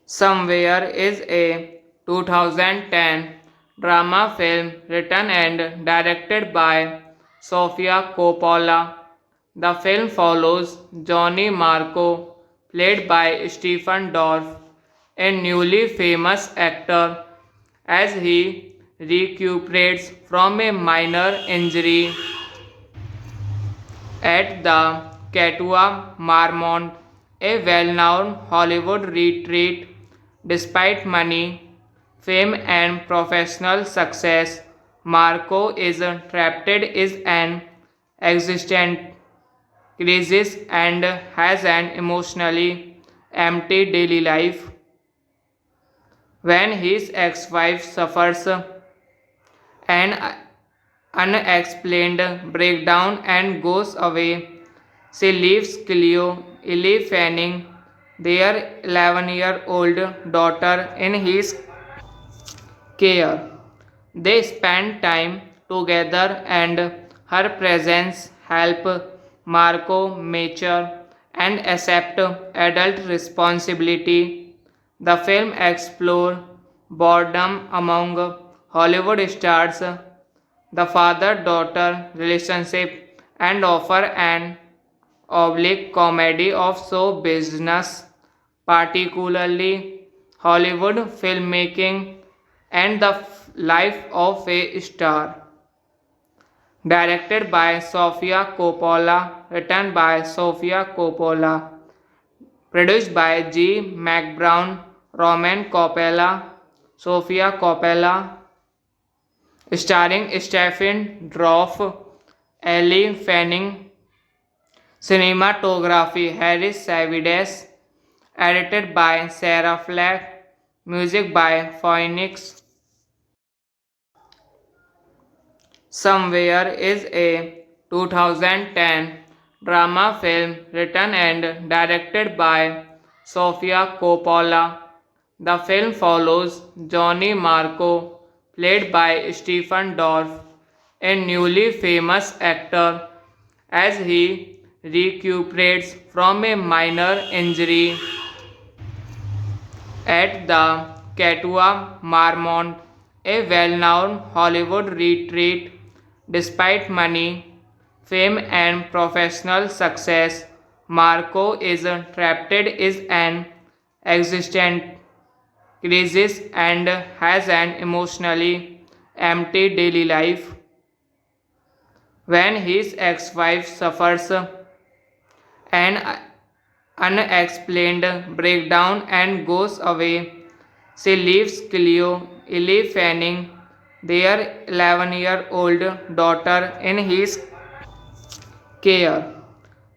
Somewhere is a 2010 drama film written and directed by Sofia Coppola. The film follows Johnny Marco, played by Stephen Dorff, a newly famous actor, as he recuperates from a minor injury at the Katua Marmont, a well-known Hollywood retreat. Despite money, fame and professional success, Marco is trapped in an existential crisis and has an emotionally empty daily life. When his ex-wife suffers an unexplained breakdown and goes away, she leaves Cleo, Ellie Fanning, their 11-year-old daughter, in his care. They spend time together and her presence help Marco mature and accept adult responsibility. The film explores boredom among Hollywood stars, the father-daughter relationship, and offer an oblique comedy of show business, particularly Hollywood filmmaking and the life of a star. Directed by Sofia Coppola, written by Sofia Coppola, produced by G. McBrown, Roman Coppola, Sofia Coppola, starring Stephen Dorff, Elle Fanning, cinematography Harris Savides, edited by Sarah Flack, music by Phoenix. Somewhere is a 2010 drama film written and directed by Sofia Coppola. The film follows Johnny Marco, played by Stephen Dorff, a newly famous actor, as he recuperates from a minor injury at the Katua Marmont, a well-known Hollywood retreat. Despite money, fame and professional success, Marco is trapped in an existential crisis and has an emotionally empty daily life. When his ex-wife suffers an unexplained breakdown and goes away, she leaves Cleo, Ellie Fanning, their 11-year-old daughter, in his care.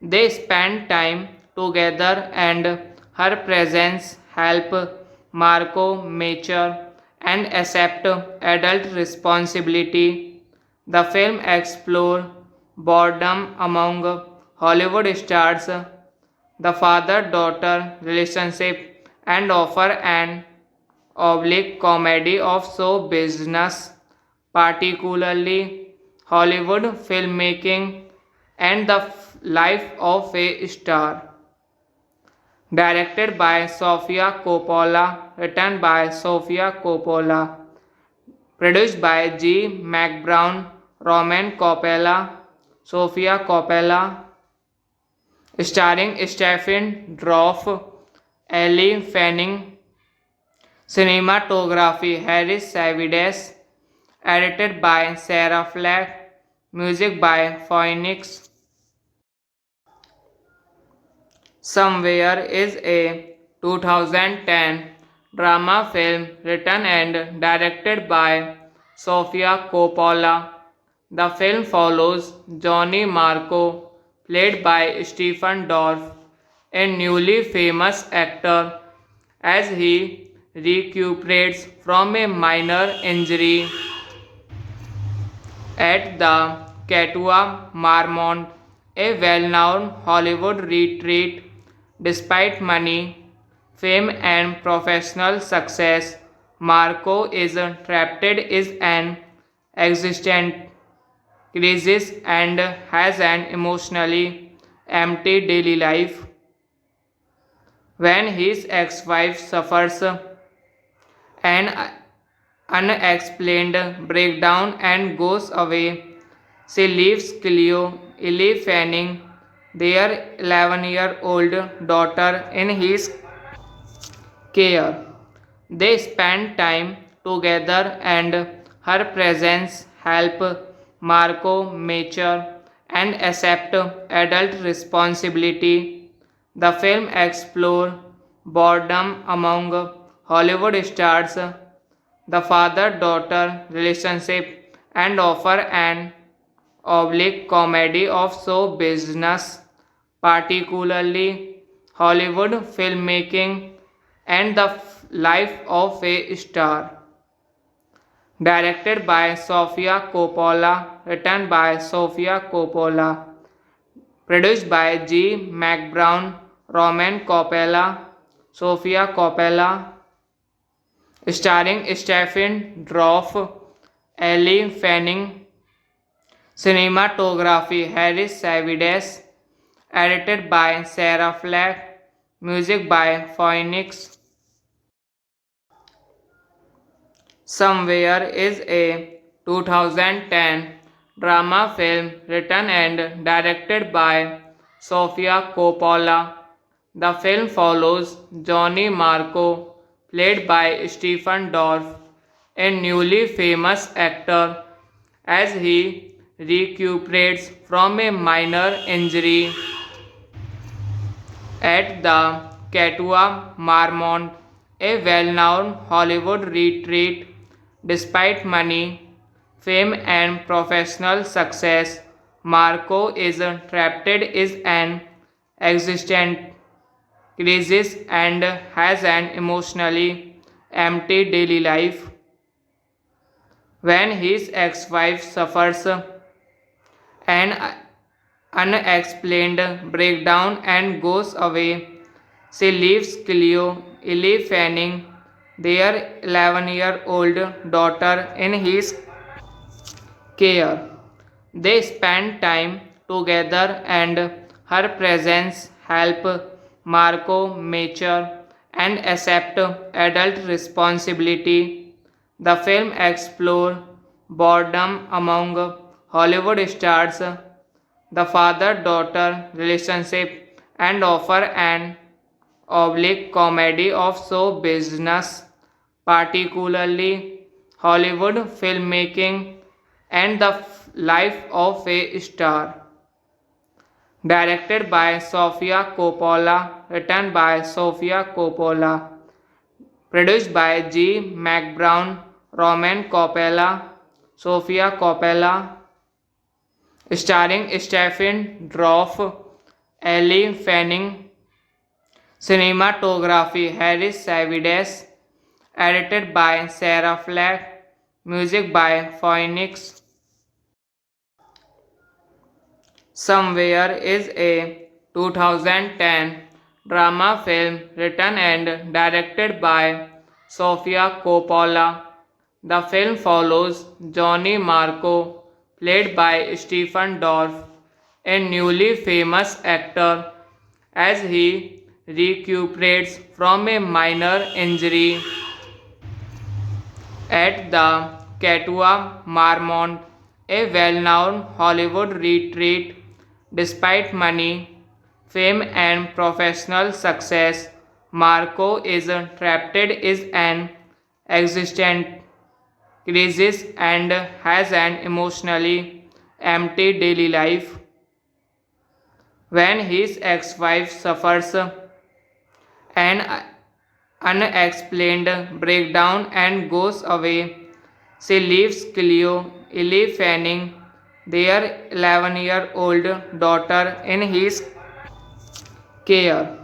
They spend time together and her presence help Marco mature and accept adult responsibility. The film explores boredom among Hollywood stars, the father-daughter relationship, and offer an oblique comedy of show business, particularly Hollywood filmmaking and the life of a star. Directed by Sofia Coppola, written by Sofia Coppola, produced by G. McBrown, Roman Coppola, Sofia Coppola, starring Stephen Dorff, Elle Fanning, cinematography Harris Savides, edited by Sarah Flack, music by Phoenix. Somewhere is a 2010 drama film written and directed by Sofia Coppola. The film follows Johnny Marco, played by Stephen Dorff, a newly famous actor, as he recuperates from a minor injury at the Katua Marmont, a well-known Hollywood retreat. Despite money, fame and professional success, Marco is trapped in an existential crisis and has an emotionally empty daily life. When his ex-wife suffers an unexplained breakdown and goes away, she leaves Cleo, Ellie Fanning, their 11-year-old daughter, in his care. They spend time together and her presence help Marco mature and accept adult responsibility. The film explores boredom among Hollywood stars, the father-daughter relationship, and offer an oblique comedy of show business, particularly Hollywood filmmaking and the life of a star. Directed by Sofia Coppola, written by Sofia Coppola, produced by G. McBrown, Roman Coppola, Sofia Coppola, starring Stephen Dorff, Elle Fanning, cinematography Harris Savides, edited by Sarah Flack, music by Phoenix. Somewhere is a 2010 drama film written and directed by Sofia Coppola. The film follows Johnny Marco, played by Stephen Dorff, a newly famous actor, as he recuperates from a minor injury at the Katua Marmont, a well-known Hollywood retreat. Despite money, fame and professional success, Marco is trapped in an existential crisis and has an emotionally empty daily life. When his ex-wife suffers an unexplained breakdown and goes away, she leaves Cleo, Ellie Fanning, their 11-year-old daughter, in his care. They spend time together and her presence help Marco mature and accept adult responsibility. The film explores boredom among Hollywood stars, the father-daughter relationship, and offer an oblique comedy of show business, particularly Hollywood filmmaking and the life of a star. Directed by Sofia Coppola, written by Sofia Coppola, produced by G. McBrown, Roman Coppola, Sofia Coppola, starring Stephen Dorff, Elle Fanning, cinematography Harris Savides, edited by Sarah Flack, music by Phoenix. Somewhere is a 2010 drama film written and directed by Sofia Coppola. The film follows Johnny Marco, played by Stephen Dorff, a newly famous actor, as he recuperates from a minor injury at the Katua Marmont, a well-known Hollywood retreat. Despite money, fame and professional success, Marco is trapped in an existent crisis and has an emotionally empty daily life. When his ex-wife suffers an unexplained breakdown and goes away, she leaves Cleo, Ellie Fanning, their 11-year-old daughter, in his care.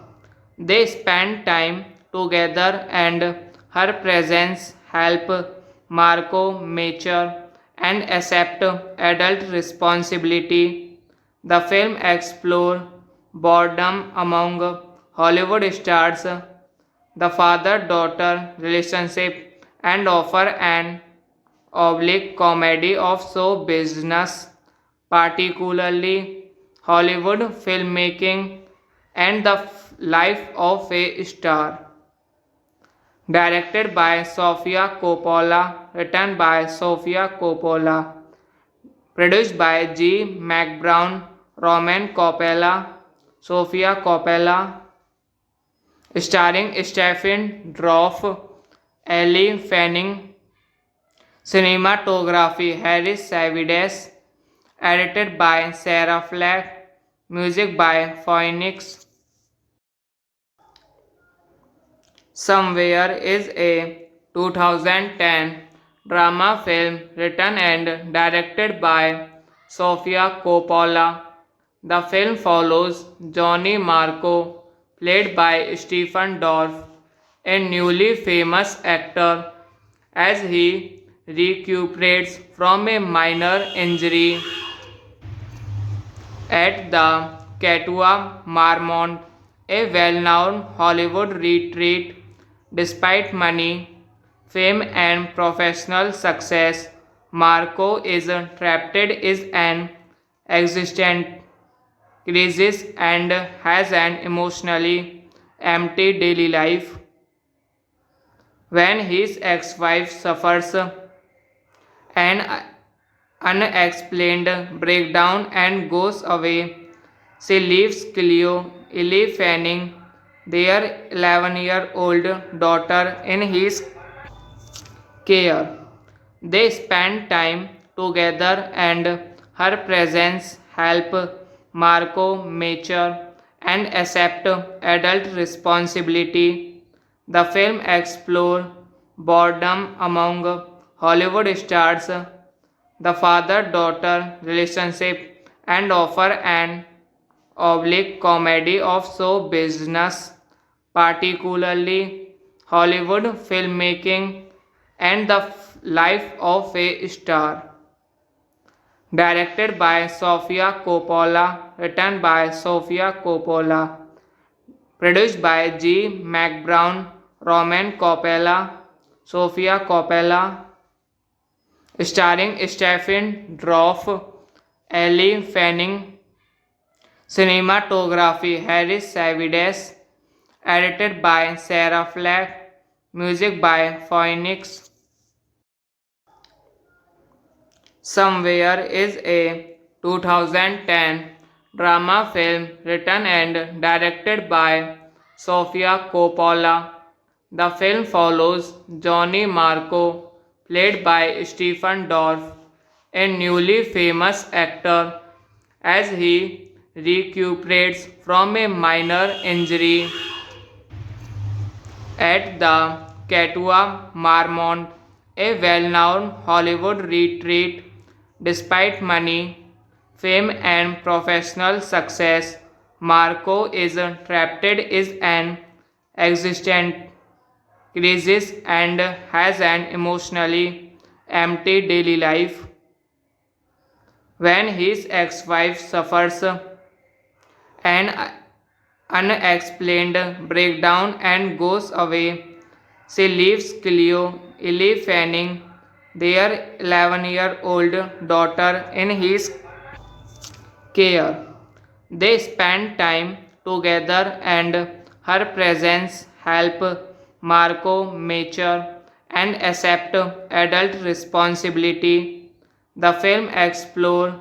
They spend time together and her presence help Marco mature and accept adult responsibility. The film explores boredom among Hollywood stars, the father-daughter relationship, and offer an oblique comedy of show business, particularly Hollywood filmmaking and the life of a star. Directed by Sofia Coppola, written by Sofia Coppola, produced by G. McBrown, Roman Coppola, Sofia Coppola, starring Stephen Dorff, Elle Fanning, cinematography Harris Savides, edited by Sarah Flack, music by Phoenix. Somewhere is a 2010 drama film written and directed by Sofia Coppola. The film follows Johnny Marco, played by Stephen Dorff, a newly famous actor, as he recuperates from a minor injury at the Katua Marmont, a well-known Hollywood retreat. Despite money, fame and professional success, Marco is trapped in an existent crisis and has an emotionally empty daily life. When his ex-wife suffers an unexplained breakdown and goes away, she leaves Cleo, Ellie Fanning, their 11-year-old daughter, in his care. They spend time together and her presence help Marco mature and accept adult responsibility. The film explores boredom among Hollywood stars, the father-daughter relationship, and offer an oblique comedy of show business, particularly Hollywood filmmaking and the life of a star. Directed by Sofia Coppola, written by Sofia Coppola, produced by G. McBrown, Roman Coppola, Sofia Coppola, starring Stephen Dorff, Elle Fanning, cinematography Harris Savides, edited by Sarah Flack, music by Phoenix. Somewhere is a 2010 drama film written and directed by Sofia Coppola. The film follows Johnny Marco, played by Stephen Dorff, a newly famous actor, as he recuperates from a minor injury at the Katua Marmont, a well-known Hollywood retreat. Despite money, fame and professional success, Marco is trapped in an existent crisis and has an emotionally empty daily life. When his ex-wife suffers an unexplained breakdown and goes away, she leaves Cleo, Ellie Fanning, their 11-year-old daughter, in his care. They spend time together and her presence help Marco mature and accept adult responsibility. The film explores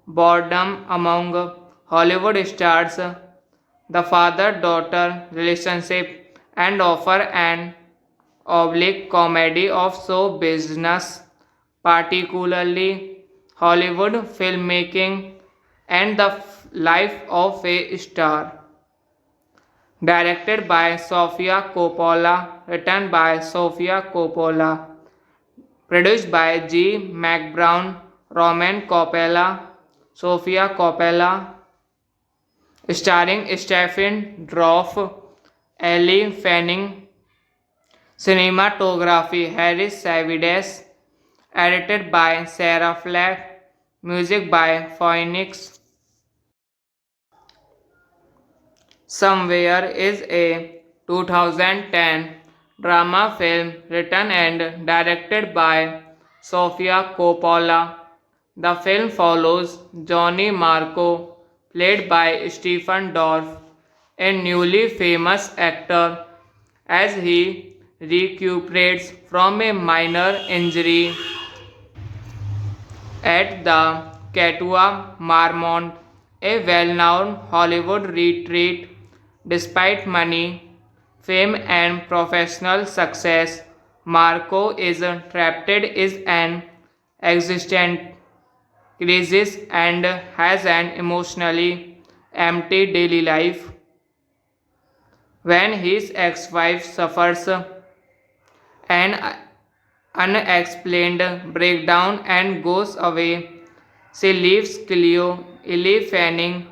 boredom among Hollywood stars, the father-daughter relationship, and offer an oblique comedy of show business, particularly Hollywood filmmaking and the life of a star. Directed by Sofia Coppola, written by Sofia Coppola, produced by G. McBrown, Roman Coppola, Sofia Coppola, starring Stephen Dorff, Elle Fanning, cinematography Harris Savides, edited by Sarah Flack, music by Phoenix. Somewhere is a 2010 drama film written and directed by Sofia Coppola. The film follows Johnny Marco, played by Stephen Dorff, a newly famous actor, as he recuperates from a minor injury at the Katua Marmont, a well-known Hollywood retreat. Despite money, fame and professional success, Marco is trapped in an existential crisis and has an emotionally empty daily life. When his ex-wife suffers an unexplained breakdown and goes away, she leaves Cleo, Ellie Fanning,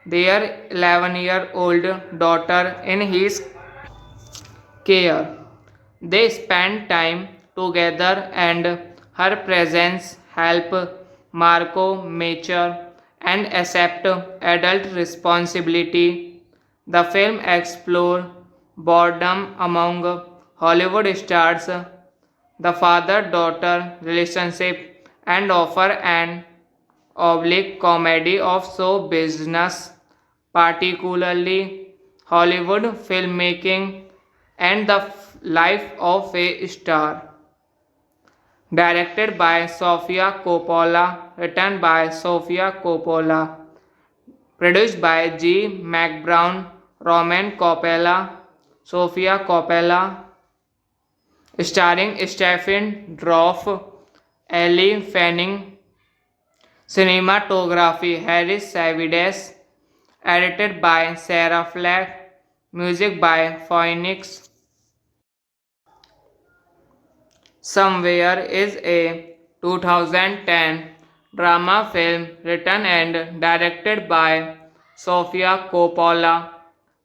their 11-year-old daughter, in his care. They spend time together and her presence help Marco mature and accept adult responsibility. The film explores boredom among Hollywood stars, the father-daughter relationship, and offer an oblique comedy of show business, particularly Hollywood filmmaking and the life of a star. Directed by Sofia Coppola, written by Sofia Coppola, produced by G. McBrown, Roman Coppola, Sofia Coppola, starring Stephen Dorff, Elle Fanning, cinematography Harris Savides, edited by Sarah Flack, music by Phoenix. Somewhere is a 2010 drama film written and directed by Sofia Coppola.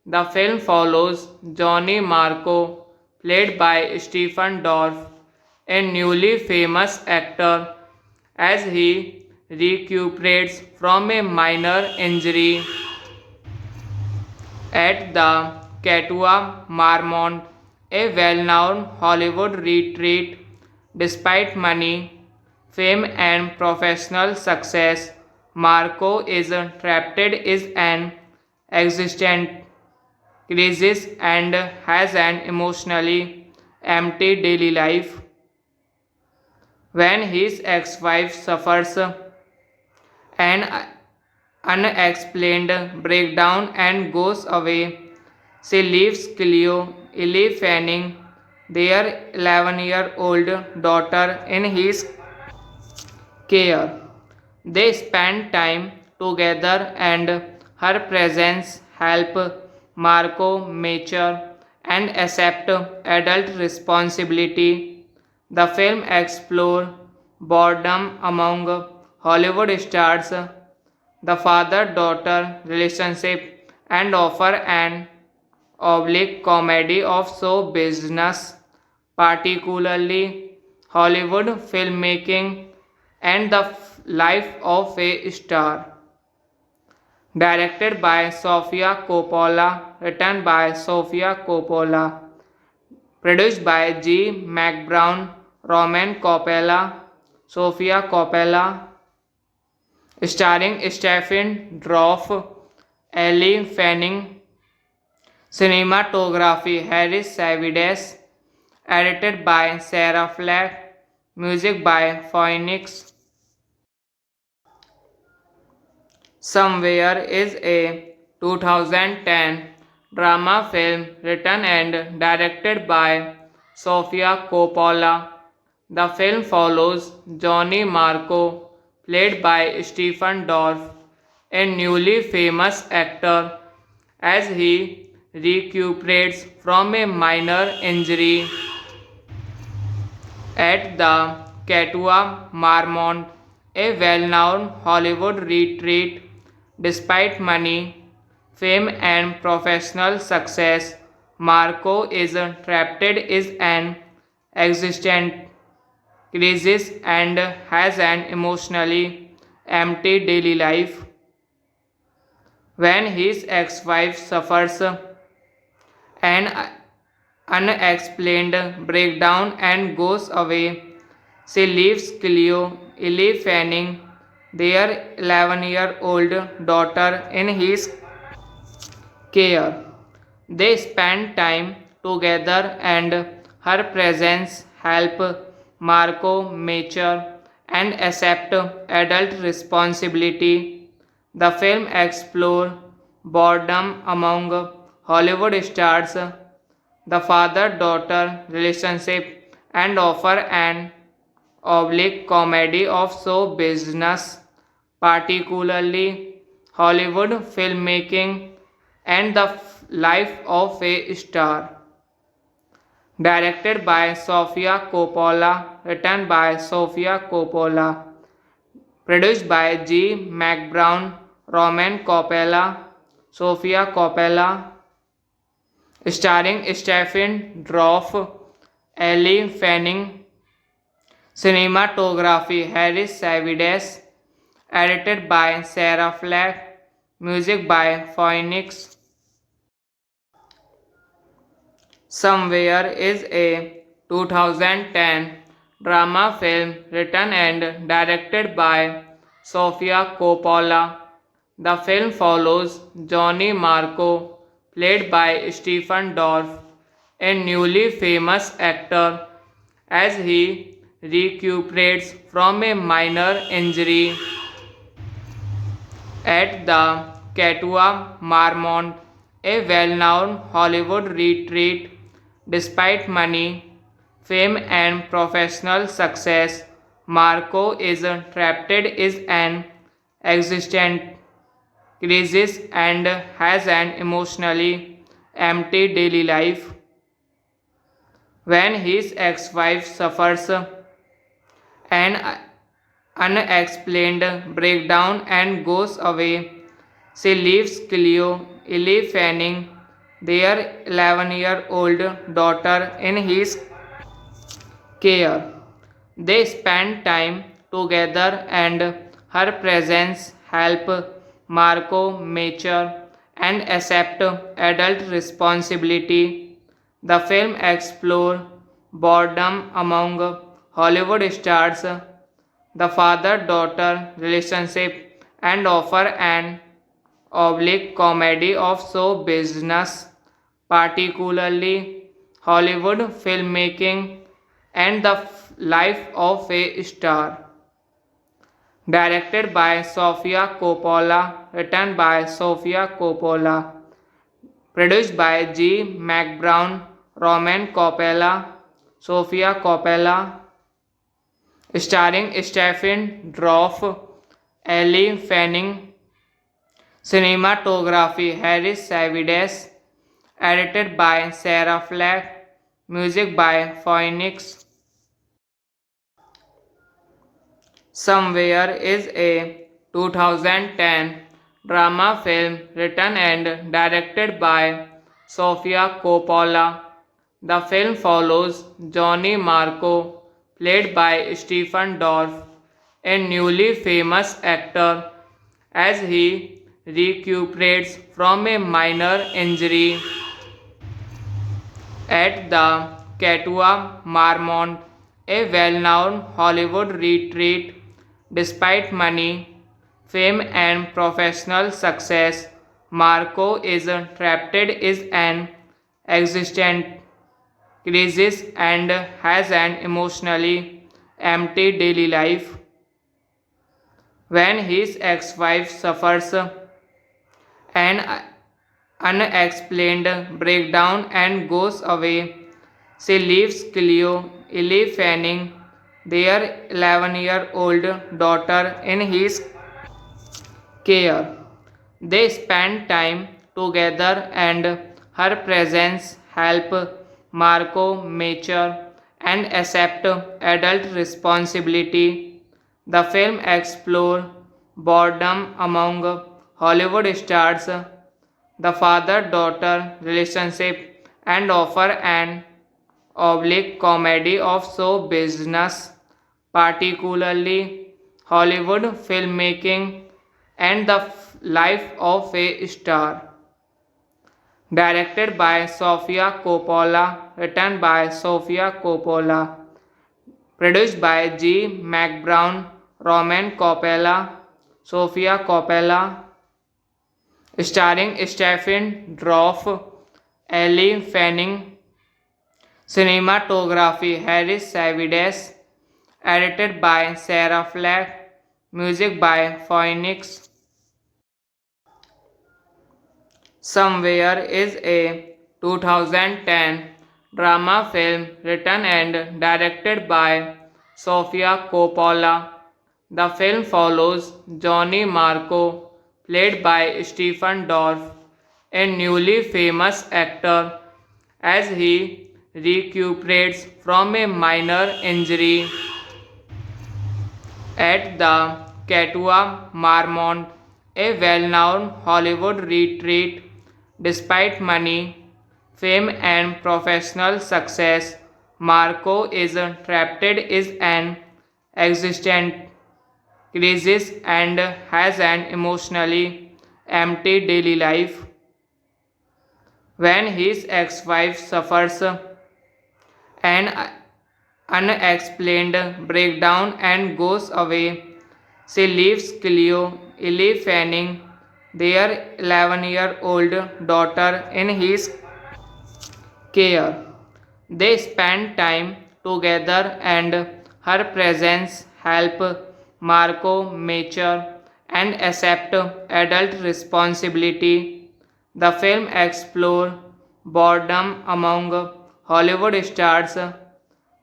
The film follows Johnny Marco, played by Stephen Dorff, a newly famous actor, as he recuperates from a minor injury at the Katua Marmont, a well-known Hollywood retreat. Despite money, fame and professional success, Marco is trapped in an existential crisis and has an emotionally empty daily life. When his ex-wife suffers an unexplained breakdown and goes away, she leaves Cleo, Ellie Fanning, their 11-year-old daughter, in his care. They spend time together and her presence help Marco mature and accept adult responsibility. The film explores boredom among Hollywood stars, the father-daughter relationship, and offer an oblique comedy of show business, particularly Hollywood filmmaking and the life of a star. Directed by Sofia Coppola, written by Sofia Coppola, produced by G. McBrown, Roman Coppola, Sofia Coppola, starring Stephen Dorff, Elle Fanning. Cinematography Harris Savides. Edited by Sarah Flack. Music by Phoenix. Somewhere is a 2010 drama film written and directed by Sofia Coppola. The film follows Johnny Marco, played by Stephen Dorff, a newly famous actor, as he recuperates from a minor injury at the Katua Marmont, a well-known Hollywood retreat. Despite money, fame and professional success, Marco is trapped in an existential crisis and has an emotionally empty daily life. When his ex-wife suffers an unexplained breakdown and goes away, she leaves Cleo, Ellie Fanning, their 11-year-old daughter, in his care. They spend time together and her presence help Marco mature and accept adult responsibility. The film explores boredom among Hollywood stars, the father-daughter relationship, and offer an oblique comedy of show business, particularly Hollywood filmmaking and the life of a star. Directed by Sofia Coppola, written by Sofia Coppola, produced by G. McBrown, Roman Coppola, Sofia Coppola, starring Stephen Dorff, Elle Fanning. Cinematography Harris Savides. Edited by Sarah Flack. Music by Phoenix. Somewhere is a 2010 drama film written and directed by Sofia Coppola. The film follows Johnny Marco, played by Stephen Dorff, a newly famous actor, as he recuperates from a minor injury at the Katua Marmont, a well-known Hollywood retreat. Despite money, fame and professional success, Marco is trapped in an existential crisis and has an emotionally empty daily life. When his ex-wife suffers an unexplained breakdown and goes away, she leaves Cleo, Ellie Fanning, their 11-year-old daughter, in his care. They spend time together and her presence help Marco mature and accept adult responsibility. The film explores boredom among Hollywood stars, the father-daughter relationship, and offer an oblique comedy of show business, particularly Hollywood filmmaking and the life of a star. Directed by Sofia Coppola, written by Sofia Coppola, produced by G. McBrown, Roman Coppola, Sofia Coppola, starring Stephen Dorff, Elle Fanning. Cinematography Harris Savides. Edited by Sarah Flack. Music by Phoenix. Somewhere is a 2010 drama film written and directed by Sofia Coppola. The film follows Johnny Marco, played by Stephen Dorff, a newly famous actor, as he recuperates from a minor injury at the Katua Marmont, a well-known Hollywood retreat. Despite money, fame and professional success, Marco is trapped is an existent crisis and has an emotionally empty daily life. When his ex-wife suffers an unexplained breakdown and goes away, she leaves Cleo, Ellie Fanning, their 11-year-old daughter, in his care. They spend time together and her presence help Marco mature and accept adult responsibility. The film explores boredom among Hollywood stars, the father-daughter relationship, and offer an oblique comedy of show business, particularly Hollywood filmmaking and the life of a star. Directed by Sofia Coppola, written by Sofia Coppola, produced by G. McBrown, Roman Coppola, Sofia Coppola, starring Stephen Dorff, Elle Fanning, cinematography Harris Savides, edited by Sarah Flack, music by Phoenix. Somewhere is a 2010 drama film written and directed by Sofia Coppola. The film follows Johnny Marco, played by Stephen Dorff, a newly famous actor, as he recuperates from a minor injury at the Katua Marmont, a well-known Hollywood retreat. Despite money, fame and professional success, Marco is trapped in an existent crisis and has an emotionally empty daily life. When his ex-wife suffers an unexplained breakdown and goes away, she leaves Cleo, Ellie Fanning, their 11-year-old daughter, in his care. They spend time together and her presence help Marco mature and accept adult responsibility. The film explores boredom among Hollywood stars,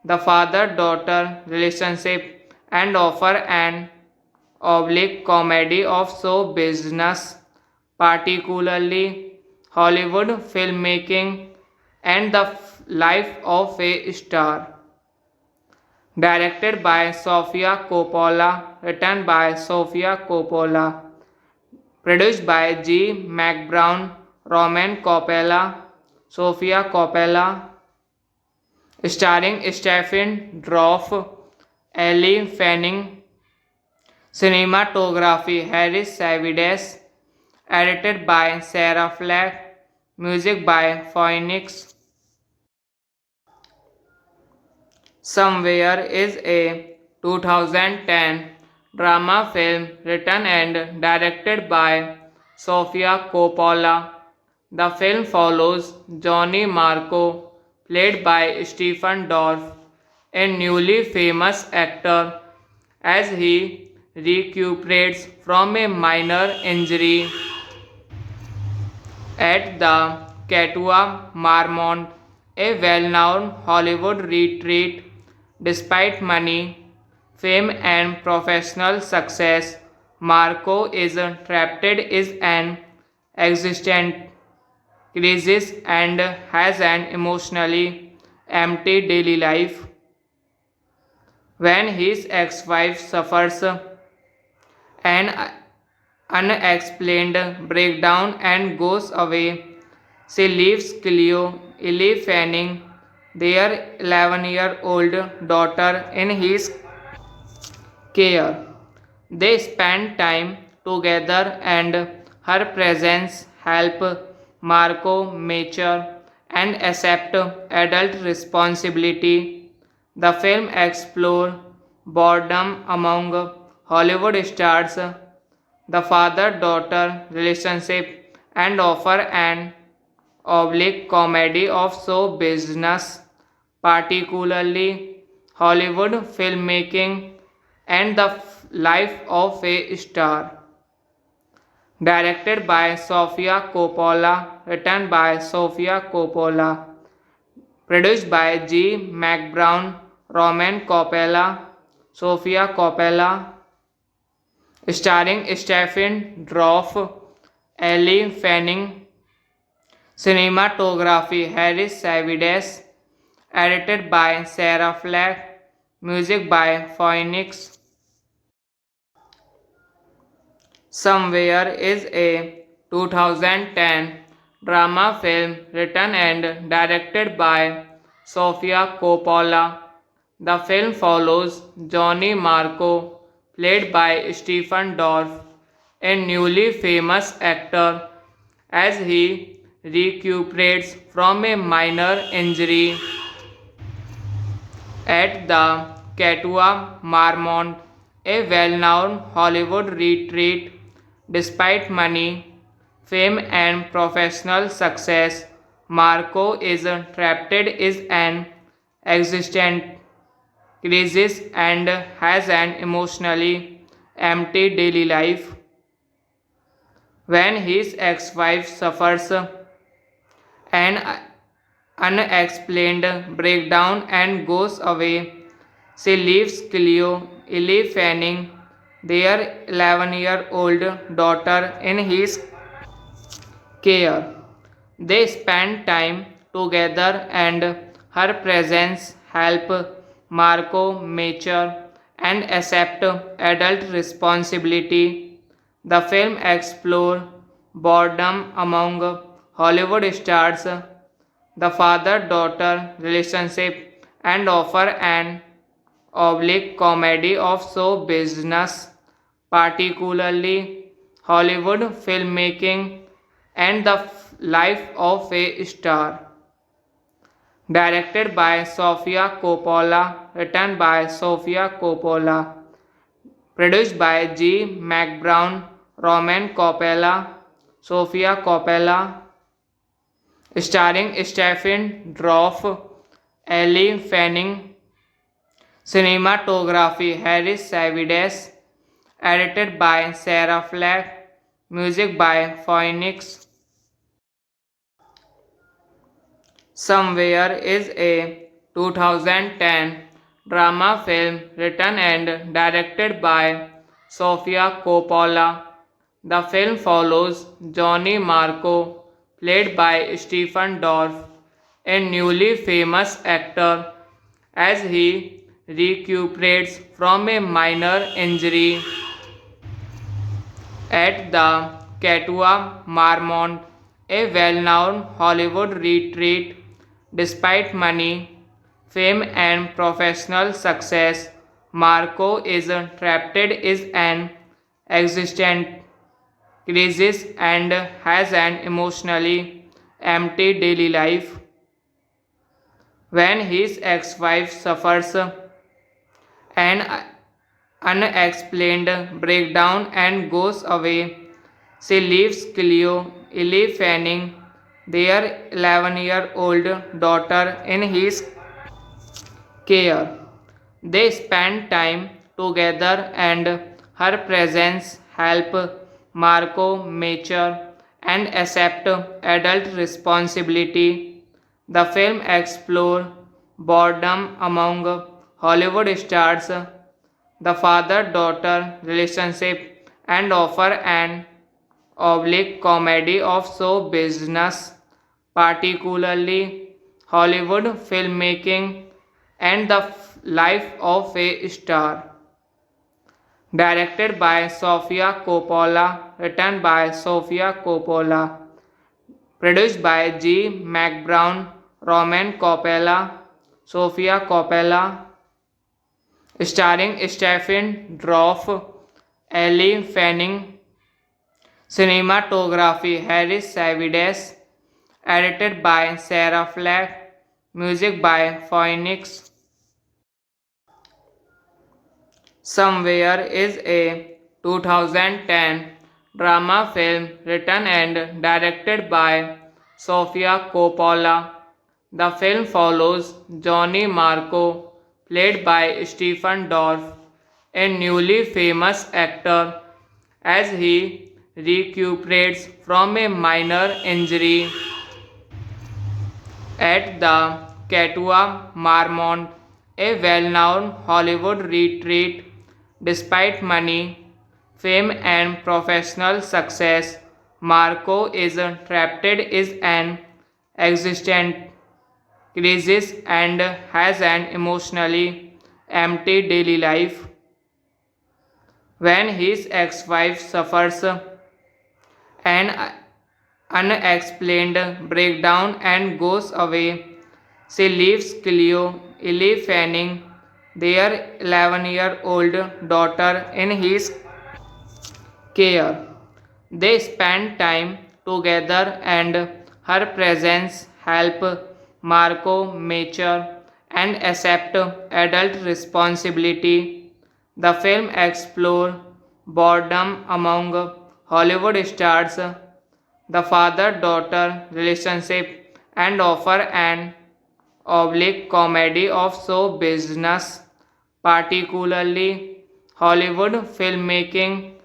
the father-daughter relationship, and offer an oblique comedy of show business, particularly Hollywood filmmaking and the life of a star. Directed by Sofia Coppola, written by Sofia Coppola, produced by G. McBrown, Roman Coppola, Sofia Coppola, starring Stephen Dorff, Elle Fanning, cinematography Harris Savides, edited by Sarah Flack, music by Phoenix. Somewhere is a 2010 drama film written and directed by Sofia Coppola. The film follows Johnny Marco, played by Stephen Dorff, a newly famous actor, as he recuperates from a minor injury at the Katua Marmont, a well-known Hollywood retreat. Despite money, fame and professional success, Marco is trapped in an existent crisis and has an emotionally empty daily life. When his ex-wife suffers an unexplained breakdown and goes away, she leaves Cleo, Ellie Fanning, their 11-year-old daughter, in his care. They spend time together and her presence help Marco mature and accept adult responsibility. The film explores boredom among Hollywood stars, the father-daughter relationship, and offer an oblique comedy of show business, particularly Hollywood filmmaking and the life of a star. Directed by Sofia Coppola, written by Sofia Coppola, produced by G. McBrown, Roman Coppola, Sofia Coppola, starring Stephen Dorff, Elle Fanning, cinematography Harris Savides, edited by Sarah Flack, music by Phoenix. Somewhere is a 2010 drama film written and directed by Sofia Coppola. The film follows Johnny Marco, played by Stephen Dorff, a newly famous actor, as he recuperates from a minor injury at the Katua Marmont, a well-known Hollywood retreat. Despite money, fame and professional success, Marco is trapped in an existential crisis and has an emotionally empty daily life. When his ex-wife suffers an unexplained breakdown and goes away, she leaves Cleo, Ellie Fanning, their 11-year-old daughter, in his care. They spend time together and her presence help Marco mature and accept adult responsibility. The film explores boredom among Hollywood stars, the father-daughter relationship, and offer an oblique comedy of show business, particularly Hollywood filmmaking and the life of a star. Directed by Sofia Coppola, written by Sofia Coppola, produced by G. McBrown, Roman Coppola, Sofia Coppola, starring Stephen Dorff, Elle Fanning, cinematography Harris Savides, edited by Sarah Flack, music by Phoenix. Somewhere is a 2010 drama film written and directed by Sofia Coppola. The film follows Johnny Marco, played by Stephen Dorff, a newly famous actor, as he recuperates from a minor injury at the Katua Marmont, a well-known Hollywood retreat. Despite money, fame and professional success, Marco is trapped in an existential crisis and has an emotionally empty daily life. When his ex-wife suffers an unexplained breakdown and goes away, she leaves Cleo, Ellie Fanning, their 11-year-old daughter, in his care. They spend time together and her presence help Marco mature and accept adult responsibility. The film explores boredom among Hollywood stars, the father-daughter relationship, and offer an oblique comedy of show business, particularly Hollywood filmmaking and the life of a star. Directed by Sofia Coppola, written by Sofia Coppola, produced by G. McBrown, Roman Coppola, Sofia Coppola, starring Stephen Dorff, Elle Fanning, cinematography Harris Savides, edited by Sarah Flack, music by Phoenix. Somewhere is a 2010 drama film written and directed by Sofia Coppola. The film follows Johnny Marco, played by Stephen Dorff, a newly famous actor, as he recuperates from a minor injury at the Katua Marmont, a well-known Hollywood retreat. Despite money, fame and professional success, Marco is trapped in an existent crisis and has an emotionally empty daily life. When his ex-wife suffers an unexplained breakdown and goes away, she leaves Cleo, Ellie Fanning, their 11-year-old daughter, in his care. They spend time together and her presence help Marco mature and accept adult responsibility. The film explores boredom among Hollywood stars, the father-daughter relationship, and offer an oblique comedy of show business, particularly Hollywood filmmaking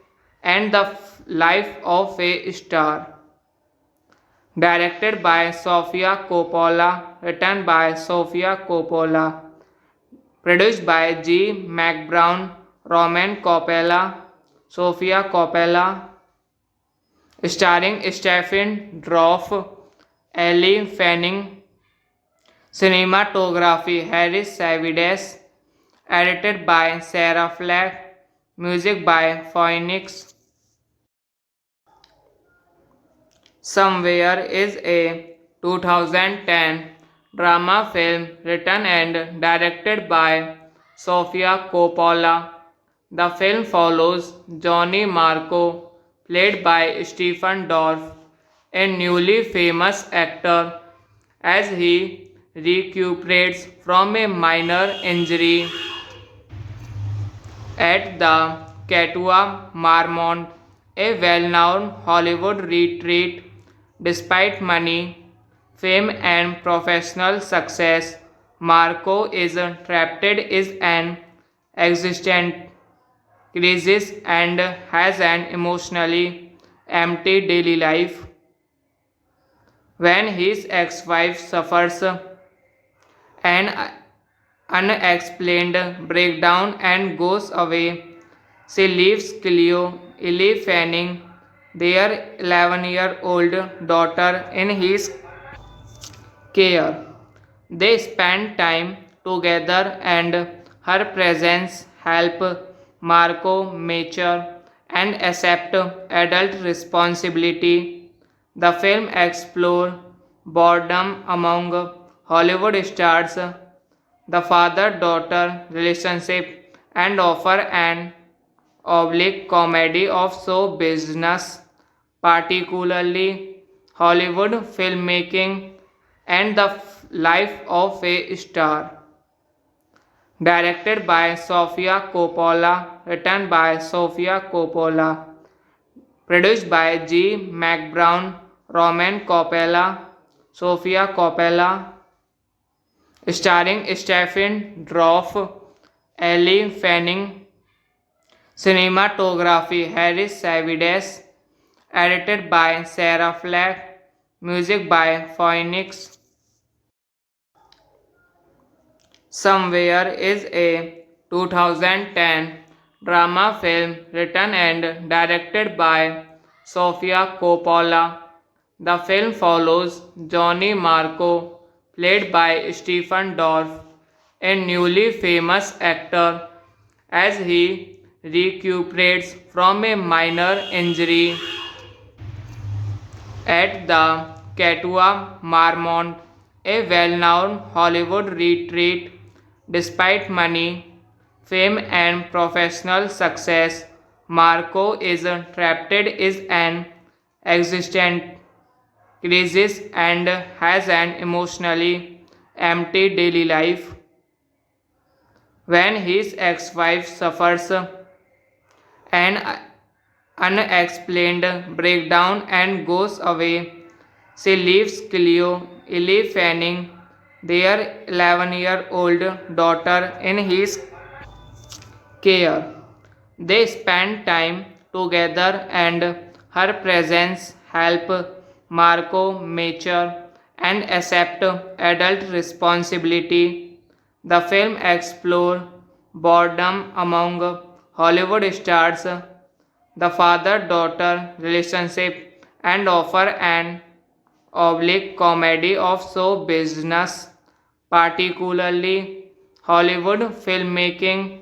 and the life of a star. Directed by Sofia Coppola, written by Sofia Coppola, produced by G. McBrown, Roman Coppola, Sofia Coppola, starring Stephen Dorff, Ellie Fanning, cinematography Harris Savides, edited by Sarah Flack, music by Phoenix. Somewhere is a 2010 drama film written and directed by Sofia Coppola. The film follows Johnny Marco, played by Stephen Dorff, a newly famous actor, as he recuperates from a minor injury at the Katua Marmont, a well-known Hollywood retreat. Despite money, fame and professional success, Marco is trapped in an existent crisis and has an emotionally empty daily life. When his ex-wife suffers an unexplained breakdown and goes away, she leaves Cleo, Ellie Fanning, their 11-year-old daughter, in his care. They spend time together and her presence help Marco mature and accept adult responsibility. The film explores boredom among Hollywood stars, the father-daughter relationship, and offer an oblique comedy of show business, particularly Hollywood filmmaking and the life of a star. Directed by Sofia Coppola, written by Sofia Coppola, produced by G. McBrown, Roman Coppola, Sofia Coppola, starring Stephen Dorff, Ellie Fanning, cinematography Harris Savides, edited by Sarah Flack, music by Phoenix. Somewhere is a 2010 drama film written and directed by Sofia Coppola. The film follows Johnny Marco, played by Stephen Dorff, a newly famous actor, as he recuperates from a minor injury at the Katua Marmont, a well-known Hollywood retreat. Despite money, fame and professional success, Marco is trapped in an existent crisis and has an emotionally empty daily life. When his ex-wife suffers an unexplained breakdown and goes away. She leaves Cleo, Ellie Fanning, their 11-year-old daughter, in his care. They spend time together and her presence help Marco mature and accept adult responsibility. The film explores boredom among Hollywood stars, the father-daughter relationship, and offer an oblique comedy of show business, particularly Hollywood filmmaking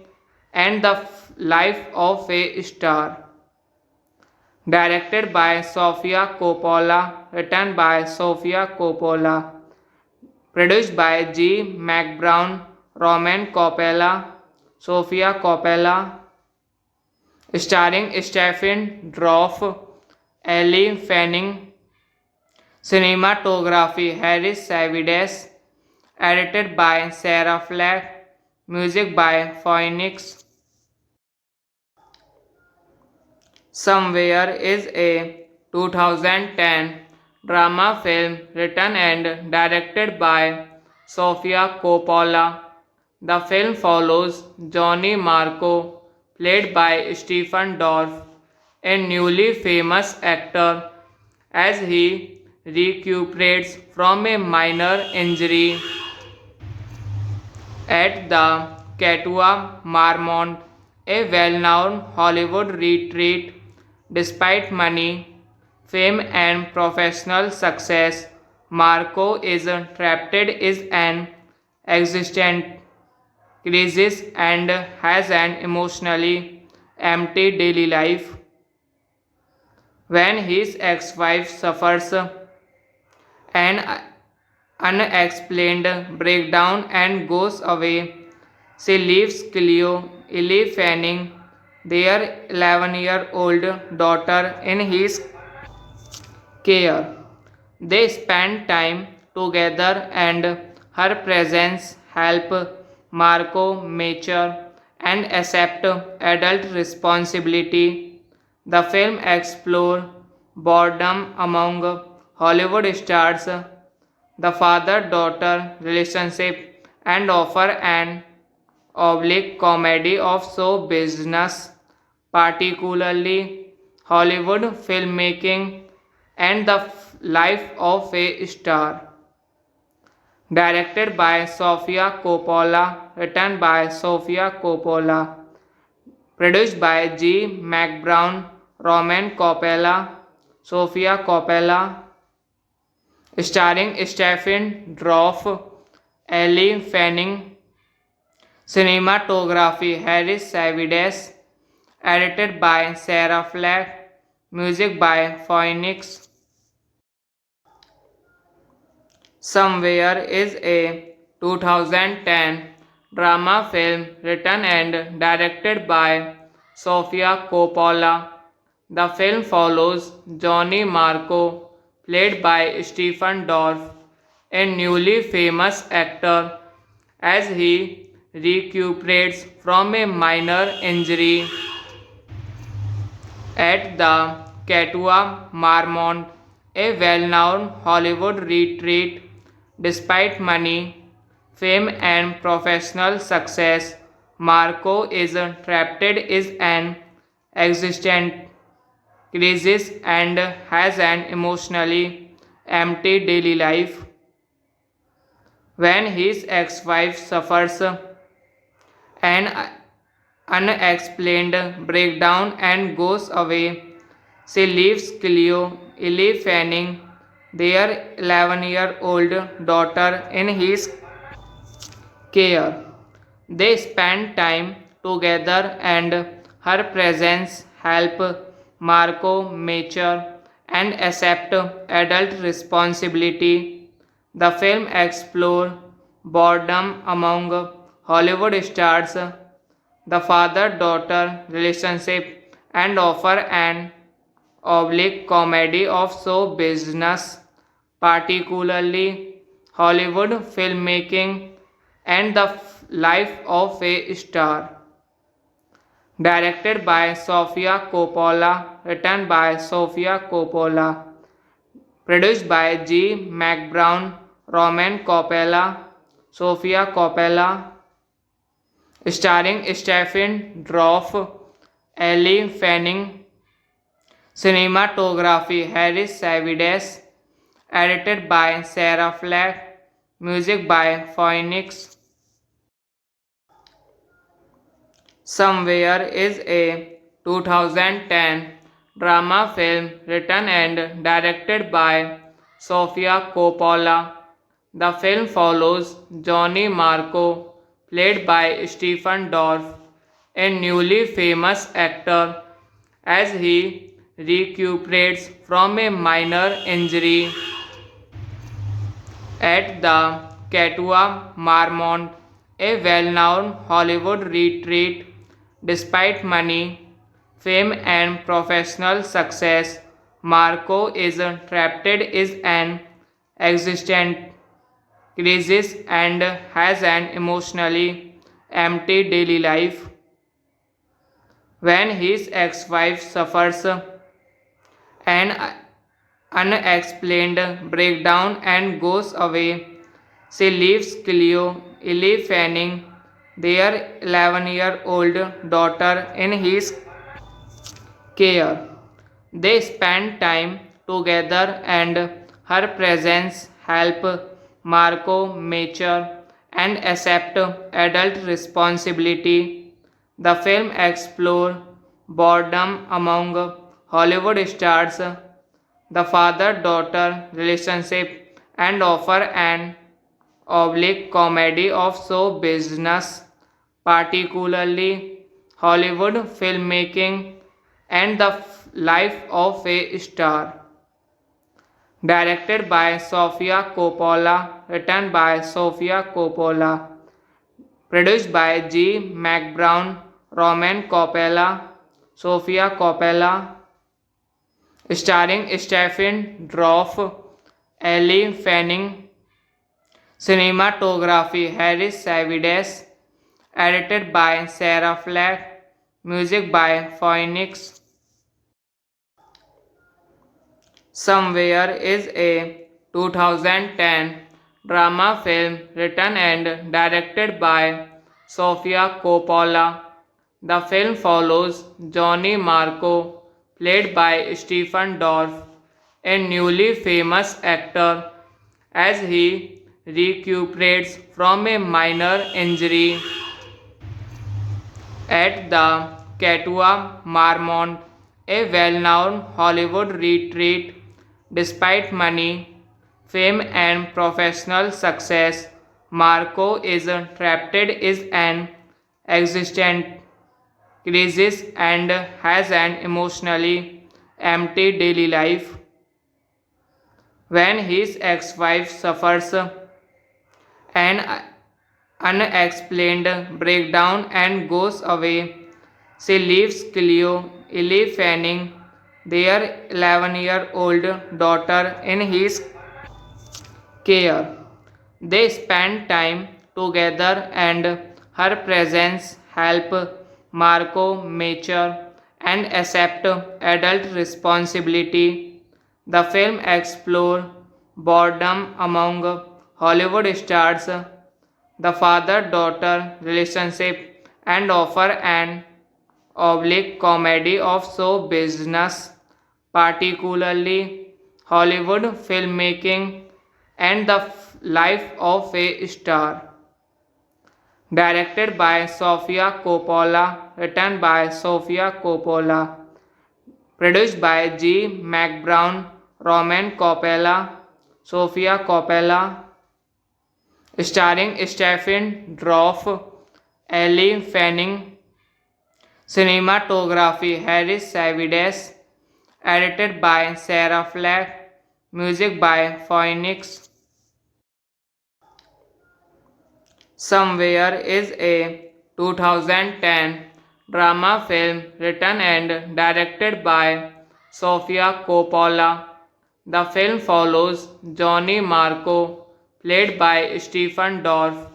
and the life of a star. Directed by Sofia Coppola, written by Sofia Coppola, produced by G. McBrown, Roman Coppola, Sofia Coppola, starring Stephen Dorff, Elle Fanning, cinematography Harris Savides, edited by Sarah Flack, music by Phoenix. Somewhere is a 2010 drama film written and directed by Sofia Coppola. The film follows Johnny Marco, played by Stephen Dorff, a newly famous actor, as he recuperates from a minor injury at the Katua Marmont, a well-known Hollywood retreat. Despite money, fame and professional success, Marco is trapped in an existential crisis and has an emotionally empty daily life. When his ex-wife suffers an unexplained breakdown and goes away, she leaves Cleo, Ellie Fanning, their 11-year-old daughter, in his care. They spend time together and her presence help Marco mature and accept adult responsibility. The film explores boredom among Hollywood stars, the father-daughter relationship, and offer an oblique comedy of show business, particularly Hollywood filmmaking and the life of a star. Directed by Sofia Coppola, written by Sofia Coppola, produced by G. McBrown, Roman Coppola, Sofia Coppola, starring Stephen Dorff, Elle Fanning, cinematography Harris Savides, edited by Sarah Flack, music by Phoenix. Somewhere is a 2010 drama film written and directed by Sofia Coppola. The film follows Johnny Marco, played by Stephen Dorff, a newly famous actor, as he recuperates from a minor injury at the Katua Marmont, a well-known Hollywood retreat. Despite money, fame and professional success, Marco is trapped in an existential crisis and has an emotionally empty daily life. When his ex-wife suffers an unexplained breakdown and goes away, she leaves Cleo, Ellie Fanning, their 11-year-old daughter, in his care. They spend time together and her presence help Marco mature and accept adult responsibility. The film explores boredom among Hollywood stars, the father-daughter relationship, and offer an oblique comedy of show business, particularly Hollywood filmmaking and the life of a star. Directed by Sofia Coppola, written by Sofia Coppola, produced by G. McBrown, Roman Coppola, Sofia Coppola, starring Stephen Dorff, Elle Fanning, cinematography Harris Savides, edited by Sarah Flack, music by Phoenix. Somewhere is a 2010 drama film written and directed by Sofia Coppola. The film follows Johnny Marco, played by Stephen Dorff, a newly famous actor, as he recuperates from a minor injury at the Katua Marmont, a well-known Hollywood retreat. Despite money, fame and professional success, Marco is trapped in an existential crisis and has an emotionally empty daily life. When his ex-wife suffers an unexplained breakdown and goes away, she leaves Cleo, Ellie Fanning, their 11-year-old daughter, in his care. They spend time together and her presence help Marco mature and accept adult responsibility. The film explores boredom among Hollywood stars, the father-daughter relationship, and offer an oblique comedy of show business, particularly Hollywood filmmaking and the life of a star. Directed by Sofia Coppola, written by Sofia Coppola, produced by G. McBrown, Roman Coppola, Sofia Coppola, starring Stephen Dorff, Elle Fanning, cinematography Harris Savides, edited by Sarah Flack, music by Phoenix. Somewhere is a 2010 drama film written and directed by Sofia Coppola. The film follows Johnny Marco, played by Stephen Dorff, a newly famous actor, as he recuperates from a minor injury at the Katua Marmont, a well-known Hollywood retreat. Despite money, fame and professional success, Marco is trapped in an existential crisis and has an emotionally empty daily life. When his ex-wife suffers an unexplained breakdown and goes away, she leaves Cleo, Ellie Fanning, their 11-year-old daughter, in his care. They spend time together and her presence help Marco mature and accept adult responsibility. The film explores boredom among Hollywood stars, the father-daughter relationship, and offer an oblique comedy of show business, particularly Hollywood filmmaking and the life of a star. Directed by Sofia Coppola, written by Sofia Coppola, produced by G. McBrown, Roman Coppola, Sofia Coppola, starring Stephen Dorff, Elle Fanning, cinematography Harris Savides, edited by Sarah Flack, music by Phoenix. Somewhere is a 2010 drama film written and directed by Sofia Coppola. The film follows Johnny Marco, played by Stephen Dorff,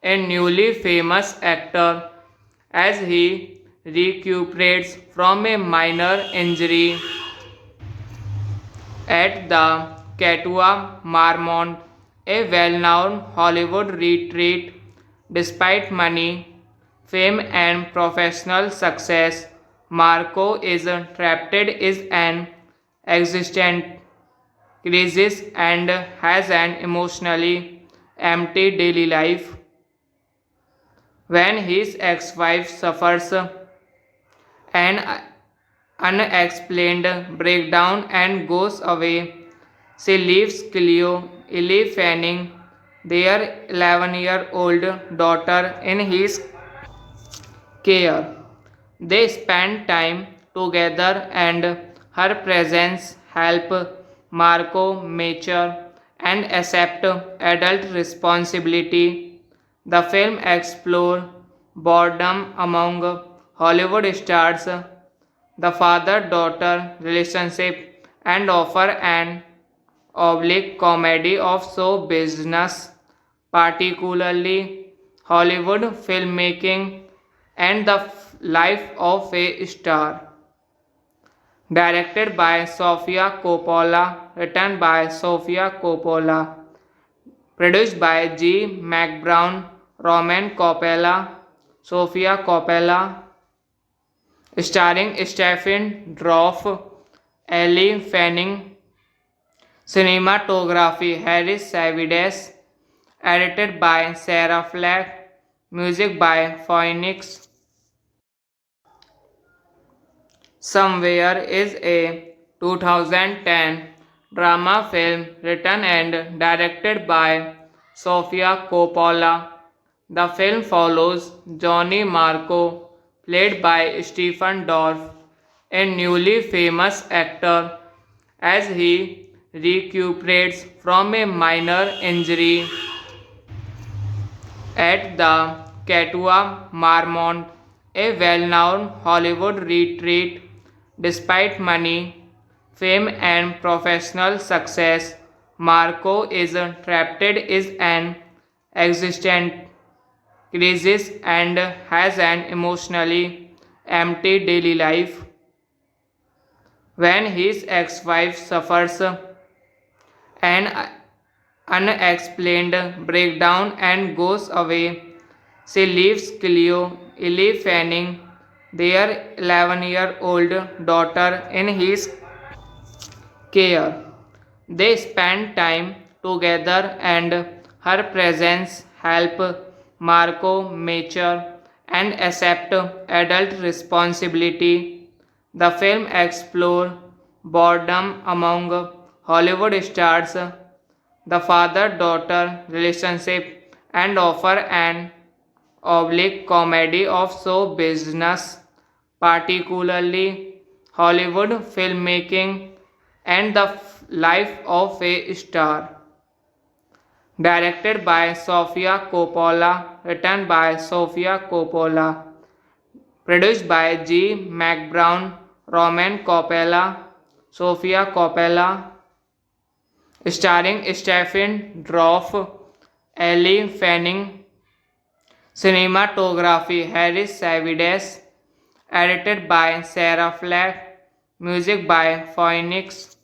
a newly famous actor, as he recuperates from a minor injury at the Katua Marmont, a well-known Hollywood retreat. Despite money, fame and professional success, Marco is trapped in an existent crisis and has an emotionally empty daily life. When his ex-wife suffers an unexplained breakdown and goes away, she leaves Cleo, Ellie Fanning, their 11-year-old daughter, in his care. They spend time together and her presence help Marco mature and accept adult responsibility. The film explores boredom among Hollywood stars, the father-daughter relationship, and offer an oblique comedy of show business, particularly Hollywood filmmaking and the life of a star. Directed by Sofia Coppola, written by Sofia Coppola, produced by G. McBrown, Roman Coppola, Sofia Coppola, starring Stephen Dorff, Ellie Fanning, cinematography Harris Savides, edited by Sarah Flack, music by Phoenix. Somewhere is a 2010 drama film written and directed by Sofia Coppola. The film follows Johnny Marco, played by Stephen Dorff, a newly famous actor, as he recuperates from a minor injury at the Katua Marmont, a well-known Hollywood retreat. Despite money, fame and professional success, Marco is trapped in an existent crisis and has an emotionally empty daily life. When his ex-wife suffers an unexplained breakdown and goes away, she leaves Cleo, Ellie Fanning, their 11-year-old daughter, in his care. They spend time together and her presence help Marco mature and accept adult responsibility. The film explores boredom among Hollywood stars, the father-daughter relationship, and offer an oblique comedy of show business, particularly Hollywood filmmaking and the life of a star. Directed by Sofia Coppola, written by Sofia Coppola, produced by G. McBrown, Roman Coppola, Sofia Coppola, starring Stephen Dorff, Ellie Fanning, cinematography Harris Savides, edited by Sarah Flack, music by Phoenix.